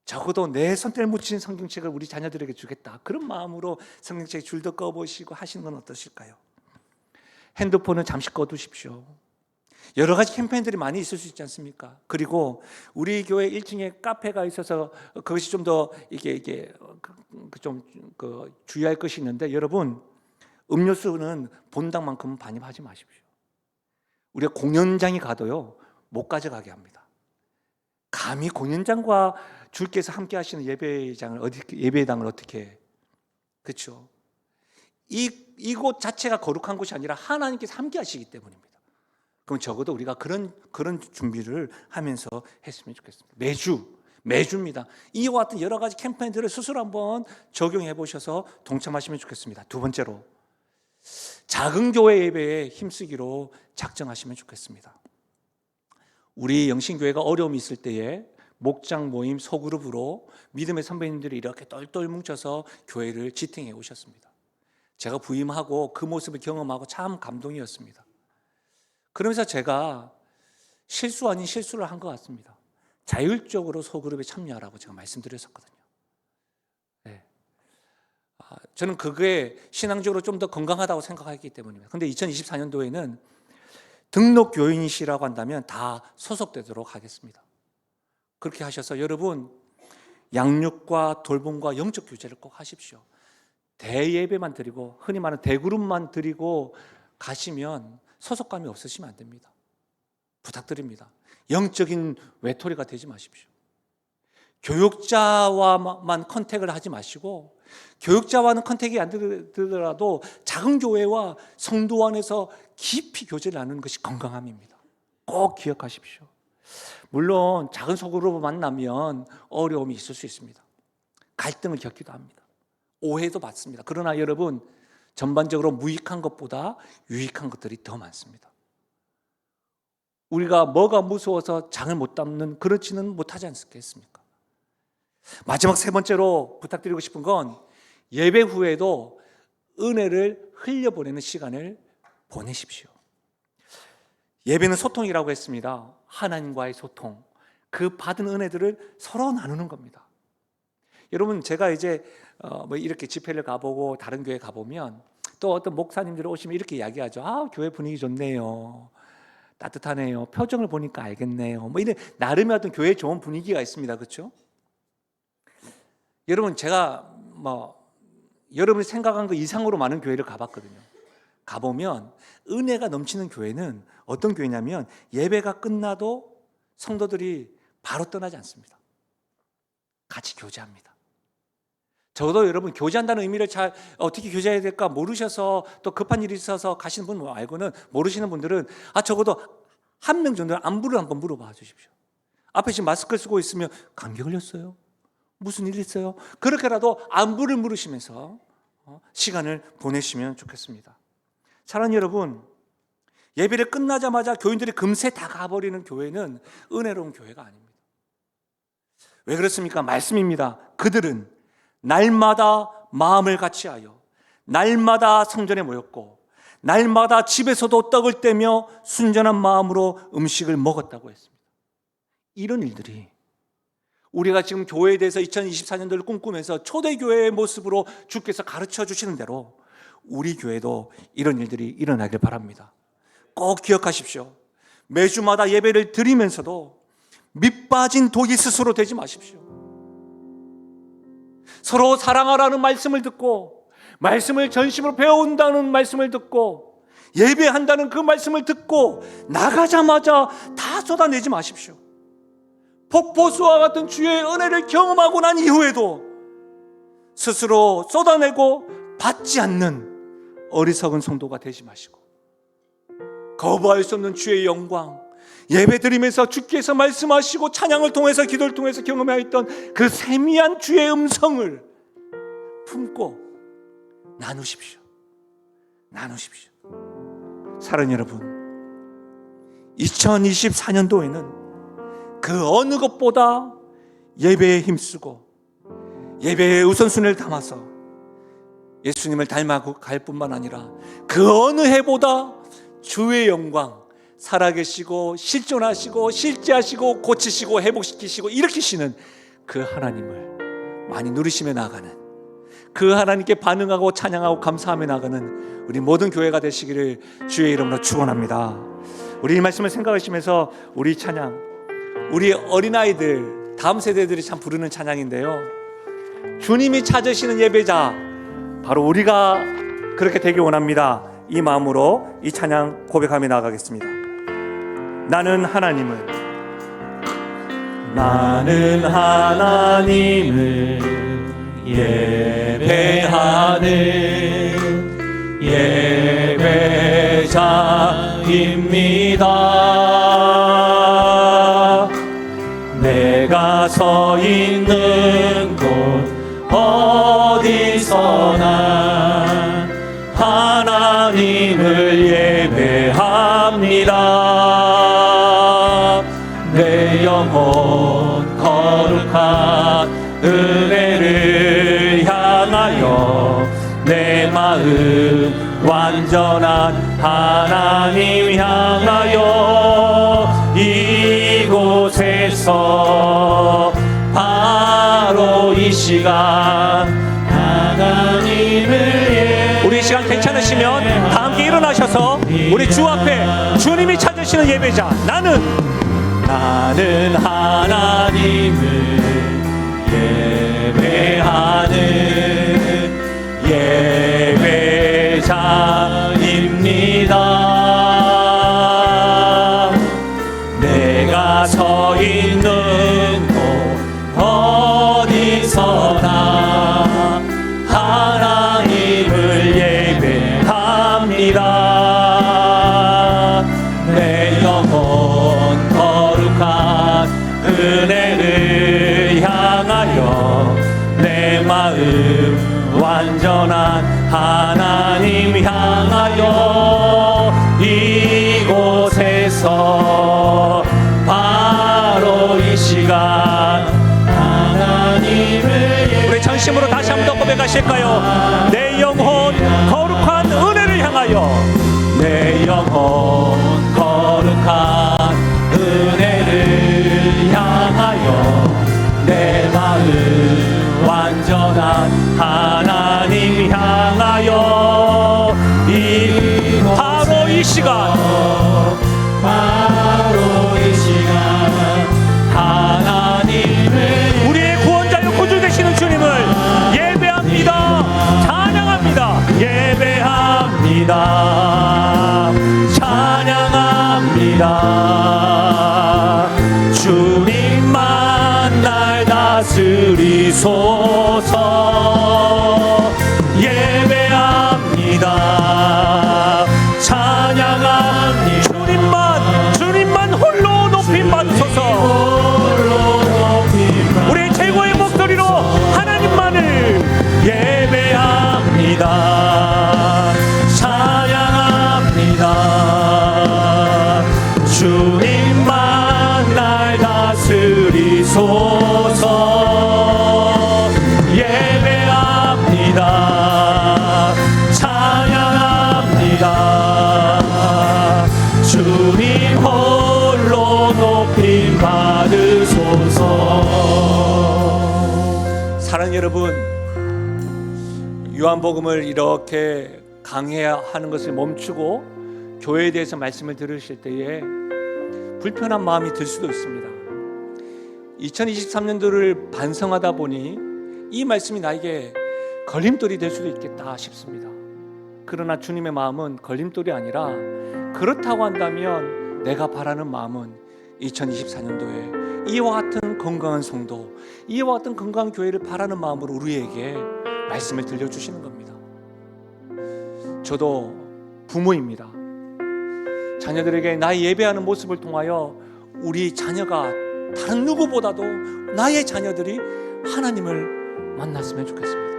적어도 내 손때를 묻힌 성경책을 우리 자녀들에게 주겠다, 그런 마음으로 성경책 줄도 꺼보시고 하시는 건 어떠실까요? 핸드폰은 잠시 꺼두십시오. 여러 가지 캠페인들이 많이 있을 수 있지 않습니까? 그리고 우리 교회 1층에 카페가 있어서 그것이 좀 더 이게 좀 주의할 것이 있는데, 여러분 음료수는 본당만큼은 반입하지 마십시오. 우리가 공연장에 가도요 못 가져가게 합니다. 감히 공연장과 주께서 함께 하시는 예배당을 어떻게 해? 그렇죠? 이곳 자체가 거룩한 곳이 아니라 하나님께서 함께 하시기 때문입니다. 그럼 적어도 우리가 그런 준비를 하면서 했으면 좋겠습니다. 매주입니다. 이와 같은 여러 가지 캠페인들을 스스로 한번 적용해 보셔서 동참하시면 좋겠습니다. 두 번째로, 작은 교회 예배에 힘쓰기로 작정하시면 좋겠습니다. 우리 영신교회가 어려움이 있을 때에 목장 모임 소그룹으로 믿음의 선배님들이 이렇게 똘똘 뭉쳐서 교회를 지탱해 오셨습니다. 제가 부임하고 그 모습을 경험하고 참 감동이었습니다. 그러면서 제가 실수 아닌 실수를 한 것 같습니다. 자율적으로 소그룹에 참여하라고 제가 말씀드렸었거든요. 네. 저는 그게 신앙적으로 좀 더 건강하다고 생각했기 때문입니다. 그런데 2024년도에는 등록 교인이시라고 한다면 다 소속되도록 하겠습니다. 그렇게 하셔서 여러분 양육과 돌봄과 영적 교제를 꼭 하십시오. 대예배만 드리고 흔히 말하는 대그룹만 드리고 가시면 소속감이 없으시면 안 됩니다. 부탁드립니다. 영적인 외톨이가 되지 마십시오. 교육자와만 컨택을 하지 마시고, 교육자와는 컨택이 안 되더라도 작은 교회와 성도 안에서 깊이 교제를 나누는 것이 건강함입니다. 꼭 기억하십시오. 물론 작은 소그룹을 만나면 어려움이 있을 수 있습니다. 갈등을 겪기도 합니다. 오해도 받습니다. 그러나 여러분, 전반적으로 무익한 것보다 유익한 것들이 더 많습니다. 우리가 뭐가 무서워서 장을 못 담는 그렇지는 못하지 않겠습니까? 마지막 세 번째로 부탁드리고 싶은 건 예배 후에도 은혜를 흘려보내는 시간을 보내십시오. 예배는 소통이라고 했습니다. 하나님과의 소통, 그 받은 은혜들을 서로 나누는 겁니다. 여러분, 제가 이제 뭐 이렇게 집회를 가보고 다른 교회 가보면 또 어떤 목사님들이 오시면 이렇게 이야기하죠. 교회 분위기 좋네요, 따뜻하네요, 표정을 보니까 알겠네요, 뭐 이런 나름의 어떤 교회에 좋은 분위기가 있습니다. 그렇죠? 여러분, 제가 여러분이 생각한 것 이상으로 많은 교회를 가봤거든요. 가보면 은혜가 넘치는 교회는 어떤 교회냐면 예배가 끝나도 성도들이 바로 떠나지 않습니다. 같이 교제합니다. 저도 여러분 교제한다는 의미를 잘 어떻게 교제해야 될까 모르셔서 또 급한 일이 있어서 가시는 분 말고는, 모르시는 분들은 적어도 한 명 정도는 안부를 한번 물어봐 주십시오. 앞에 지금 마스크를 쓰고 있으면 감기 걸렸어요? 무슨 일 있어요? 그렇게라도 안부를 물으시면서 시간을 보내시면 좋겠습니다. 사랑하는 여러분, 예배를 끝나자마자 교인들이 금세 다 가버리는 교회는 은혜로운 교회가 아닙니다. 왜 그렇습니까? 말씀입니다. 그들은 날마다 마음을 같이하여 날마다 성전에 모였고 날마다 집에서도 떡을 떼며 순전한 마음으로 음식을 먹었다고 했습니다. 이런 일들이 우리가 지금 교회에 대해서 2024년도를 꿈꾸면서 초대교회의 모습으로 주께서 가르쳐 주시는 대로 우리 교회도 이런 일들이 일어나길 바랍니다. 꼭 기억하십시오. 매주마다 예배를 드리면서도 밑빠진 독이 스스로 되지 마십시오. 서로 사랑하라는 말씀을 듣고, 말씀을 전심으로 배운다는 말씀을 듣고, 예배한다는 그 말씀을 듣고 나가자마자 다 쏟아내지 마십시오. 폭포수와 같은 주의 은혜를 경험하고 난 이후에도 스스로 쏟아내고 받지 않는 어리석은 성도가 되지 마시고, 거부할 수 없는 주의 영광, 예배 드리면서 주께서 말씀하시고 찬양을 통해서 기도를 통해서 경험하였던 그 세미한 주의 음성을 품고 나누십시오. 사랑하는 여러분, 2024년도에는 그 어느 것보다 예배에 힘쓰고 예배의 우선순위를 담아서 예수님을 닮아갈 뿐만 아니라 그 어느 해보다 주의 영광, 살아계시고 실존하시고 실제하시고 고치시고 회복시키시고 일으키시는 그 하나님을 많이 누리시며 나아가는, 그 하나님께 반응하고 찬양하고 감사하며 나아가는 우리 모든 교회가 되시기를 주의 이름으로 축원합니다. 우리 이 말씀을 생각하시면서 우리 찬양, 우리 어린아이들, 다음 세대들이 참 부르는 찬양인데요, 주님이 찾으시는 예배자, 바로 우리가 그렇게 되길 원합니다. 이 마음으로 이 찬양 고백하며 나아가겠습니다. 나는 하나님을 예배하는 예배자입니다. 내가 서 있는 곳 어디서나 하나님 내 영혼 거룩한 은혜를 향하여 내 마음 완전한 하나님 향하여 이곳에서 바로 이 시간 하나님을 우리 시간 괜찮으시면 다 함께 일어나셔서 우리 주 앞에 주님이 찾으시는 예배자 나는 하나님을 예배하는 예배자입니다. 내가 서 있는 곳 어디서나 하나님을 예배합니다. 내 영혼 거룩한 은혜를 향하여 내 마음 완전한 하나님 향하여 이곳에서 바로 이 시간 하나님을 우리 전심으로 다시 한 번 더 고백하실까요? 내 영혼 거룩한 은혜를 향하여 내 영혼 거룩한 은혜를 향하여 내 마음 완전한 하나님 향하여 바로 이 시간 바로 이 시간 하나님을 우리의 구원자요 구주 되시는 주님을 예배합니다. 찬양합니다. 예배합니다. 찬양합니다. 주님만 날 다스리소서. 예배합니다. 찬양합니다. 주님만 홀로 높임 받으소서. 우리 최고의 목소리로 하나님만을 예배합니다. 찬양합니다. 주님만 날 다스리소서. 예배합니다. 찬양합니다. 주님 홀로 높임 받으소서. 사랑하는 여러분, 요한복음을 이렇게 강해하는 것을 멈추고 교회에 대해서 말씀을 들으실 때에 불편한 마음이 들 수도 있습니다. 2023년도를 반성하다 보니 이 말씀이 나에게 걸림돌이 될 수도 있겠다 싶습니다. 그러나 주님의 마음은 걸림돌이 아니라 그렇다고 한다면 내가 바라는 마음은 2024년도에 이와 같은 건강한 성도, 이와 같은 건강한 교회를 바라는 마음으로 우리에게 말씀을 들려주시는 겁니다. 저도 부모입니다. 자녀들에게 나의 예배하는 모습을 통하여 우리 자녀가 다른 누구보다도 나의 자녀들이 하나님을 만났으면 좋겠습니다.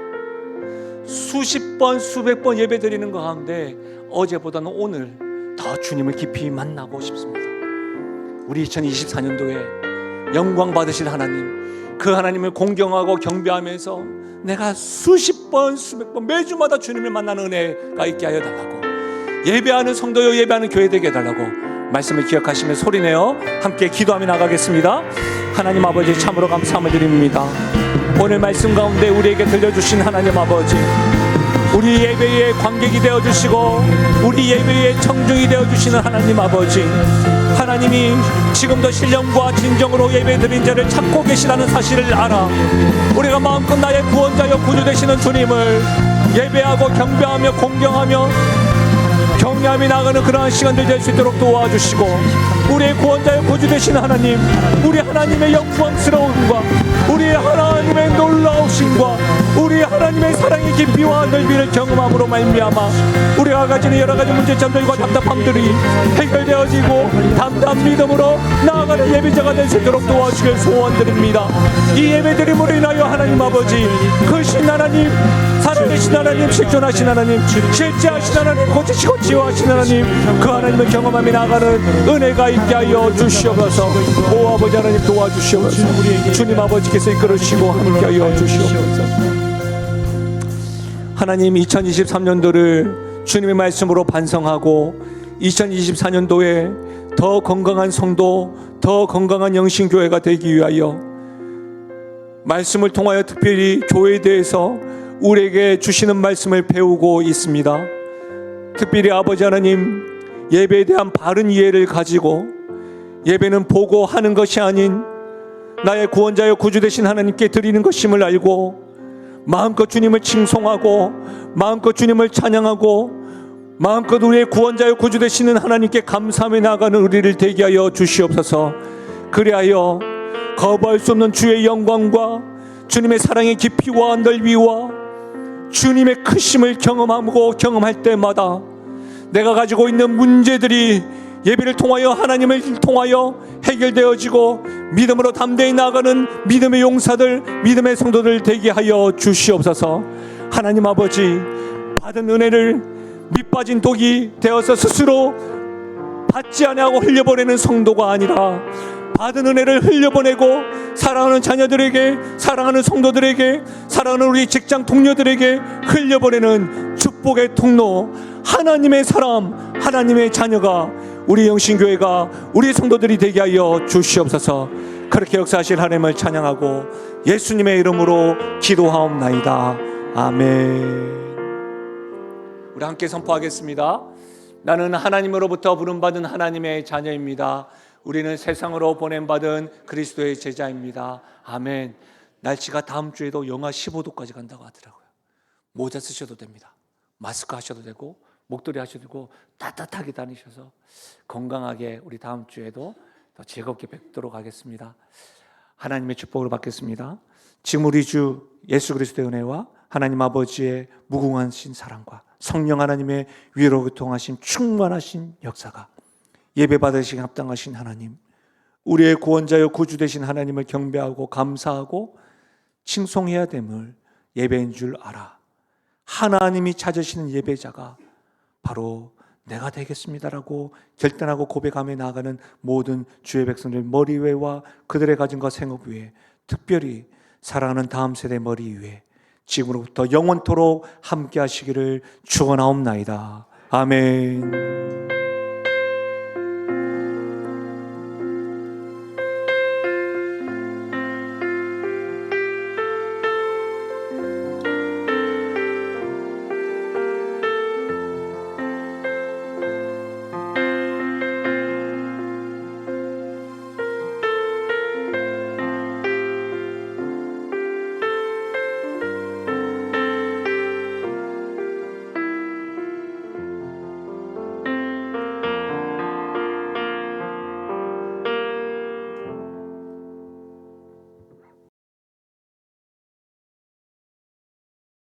수십 번 수백 번 예배 드리는 것 가운데 어제보다는 오늘 더 주님을 깊이 만나고 싶습니다. 우리 2024년도에 영광 받으실 하나님, 그 하나님을 공경하고 경배하면서 내가 수십 번 수백 번 매주마다 주님을 만나는 은혜가 있게 하여 달라고, 예배하는 성도요 예배하는 교회 되게 해달라고 말씀을 기억하시며 소리내어 함께 기도하며 나가겠습니다. 하나님 아버지, 참으로 감사함을 드립니다. 오늘 말씀 가운데 우리에게 들려주신 하나님 아버지, 우리 예배의 관객이 되어주시고 우리 예배의 청중이 되어주시는 하나님 아버지, 하나님이 지금도 신령과 진정으로 예배드린 자를 찾고 계시다는 사실을 알아 우리가 마음껏 나의 구원자여 구주 되시는 주님을 예배하고 경배하며 공경하며 경외함이 나가는 그러한 시간들 될 수 있도록 도와주시고, 우리의 구원자여 구주 되시는 하나님, 우리 하나님의 영광스러움과 우리 하나님의 놀라우심과 우리 하나님의 사랑의 깊이와 넓이를 경험함으로 말미암아 우리가 가지는 여러 가지 문제점들과 답답함들이 해결되어지고 담담 믿음으로 나아가는 예배자가 될 수 있도록 도와주길 소원드립니다. 이 예배드림으로 인하여 하나님 아버지, 그 신 하나님 살아계신 하나님, 실존하신 하나님, 실제하신 하나님, 고치시고 치유하신 하나님, 그 하나님을 경험하며 나가는 은혜가 있게 하여 주시옵소서. 오 아버지 하나님 도와주시옵소서. 주님 아버지께서 이끌으시고 함께 하여 주시옵소서. 하나님, 2023년도를 주님의 말씀으로 반성하고 2024년도에 더 건강한 성도, 더 건강한 영신교회가 되기 위하여 말씀을 통하여 특별히 교회에 대해서 우리에게 주시는 말씀을 배우고 있습니다. 특별히 아버지 하나님, 예배에 대한 바른 이해를 가지고 예배는 보고 하는 것이 아닌 나의 구원자여 구주 되신 하나님께 드리는 것임을 알고 마음껏 주님을 칭송하고 마음껏 주님을 찬양하고 마음껏 우리의 구원자여 구주 되시는 하나님께 감사하며 나아가는 우리를 되게 하여 주시옵소서. 그리하여 거부할 수 없는 주의 영광과 주님의 사랑의 깊이와 넓이와 주님의 크심을 경험할 때마다 내가 가지고 있는 문제들이 예배를 통하여 하나님을 통하여 해결되어지고 믿음으로 담대히 나아가는 믿음의 용사들, 믿음의 성도들 되게 하여 주시옵소서. 하나님 아버지, 받은 은혜를 밑빠진 독이 되어서 스스로 받지 아니하고 흘려보내는 성도가 아니라 받은 은혜를 흘려보내고 사랑하는 자녀들에게, 사랑하는 성도들에게, 사랑하는 우리 직장 동료들에게 흘려보내는 축복의 통로, 하나님의 사람, 하나님의 자녀가 우리 영신교회가, 우리 성도들이 되게 하여 주시옵소서. 그렇게 역사하실 하나님을 찬양하고 예수님의 이름으로 기도하옵나이다. 아멘. 우리 함께 선포하겠습니다. 나는 하나님으로부터 부름받은 하나님의 자녀입니다. 우리는 세상으로 보냄받은 그리스도의 제자입니다. 아멘. 날씨가 다음 주에도 영하 15도까지 간다고 하더라고요. 모자 쓰셔도 됩니다. 마스크 하셔도 되고 목도리 하셔도 되고 따뜻하게 다니셔서 건강하게 우리 다음 주에도 더 즐겁게 뵙도록 하겠습니다. 하나님의 축복을 받겠습니다. 지금 우리 주 예수 그리스도의 은혜와 하나님 아버지의 무궁하신 사랑과 성령 하나님의 위로 교통하신 충만하신 역사가 예배 받으시기 합당하신 하나님, 우리의 구원자여 구주 되신 하나님을 경배하고 감사하고 칭송해야 됨을 예배인 줄 알아. 하나님이 찾으시는 예배자가 바로 내가 되겠습니다라고 결단하고 고백하며 나아가는 모든 주의 백성들 머리 위와 그들의 가진 것 생업 위에, 특별히 사랑하는 다음 세대 머리 위에 지금으로부터 영원토록 함께 하시기를 축원하옵나이다. 아멘.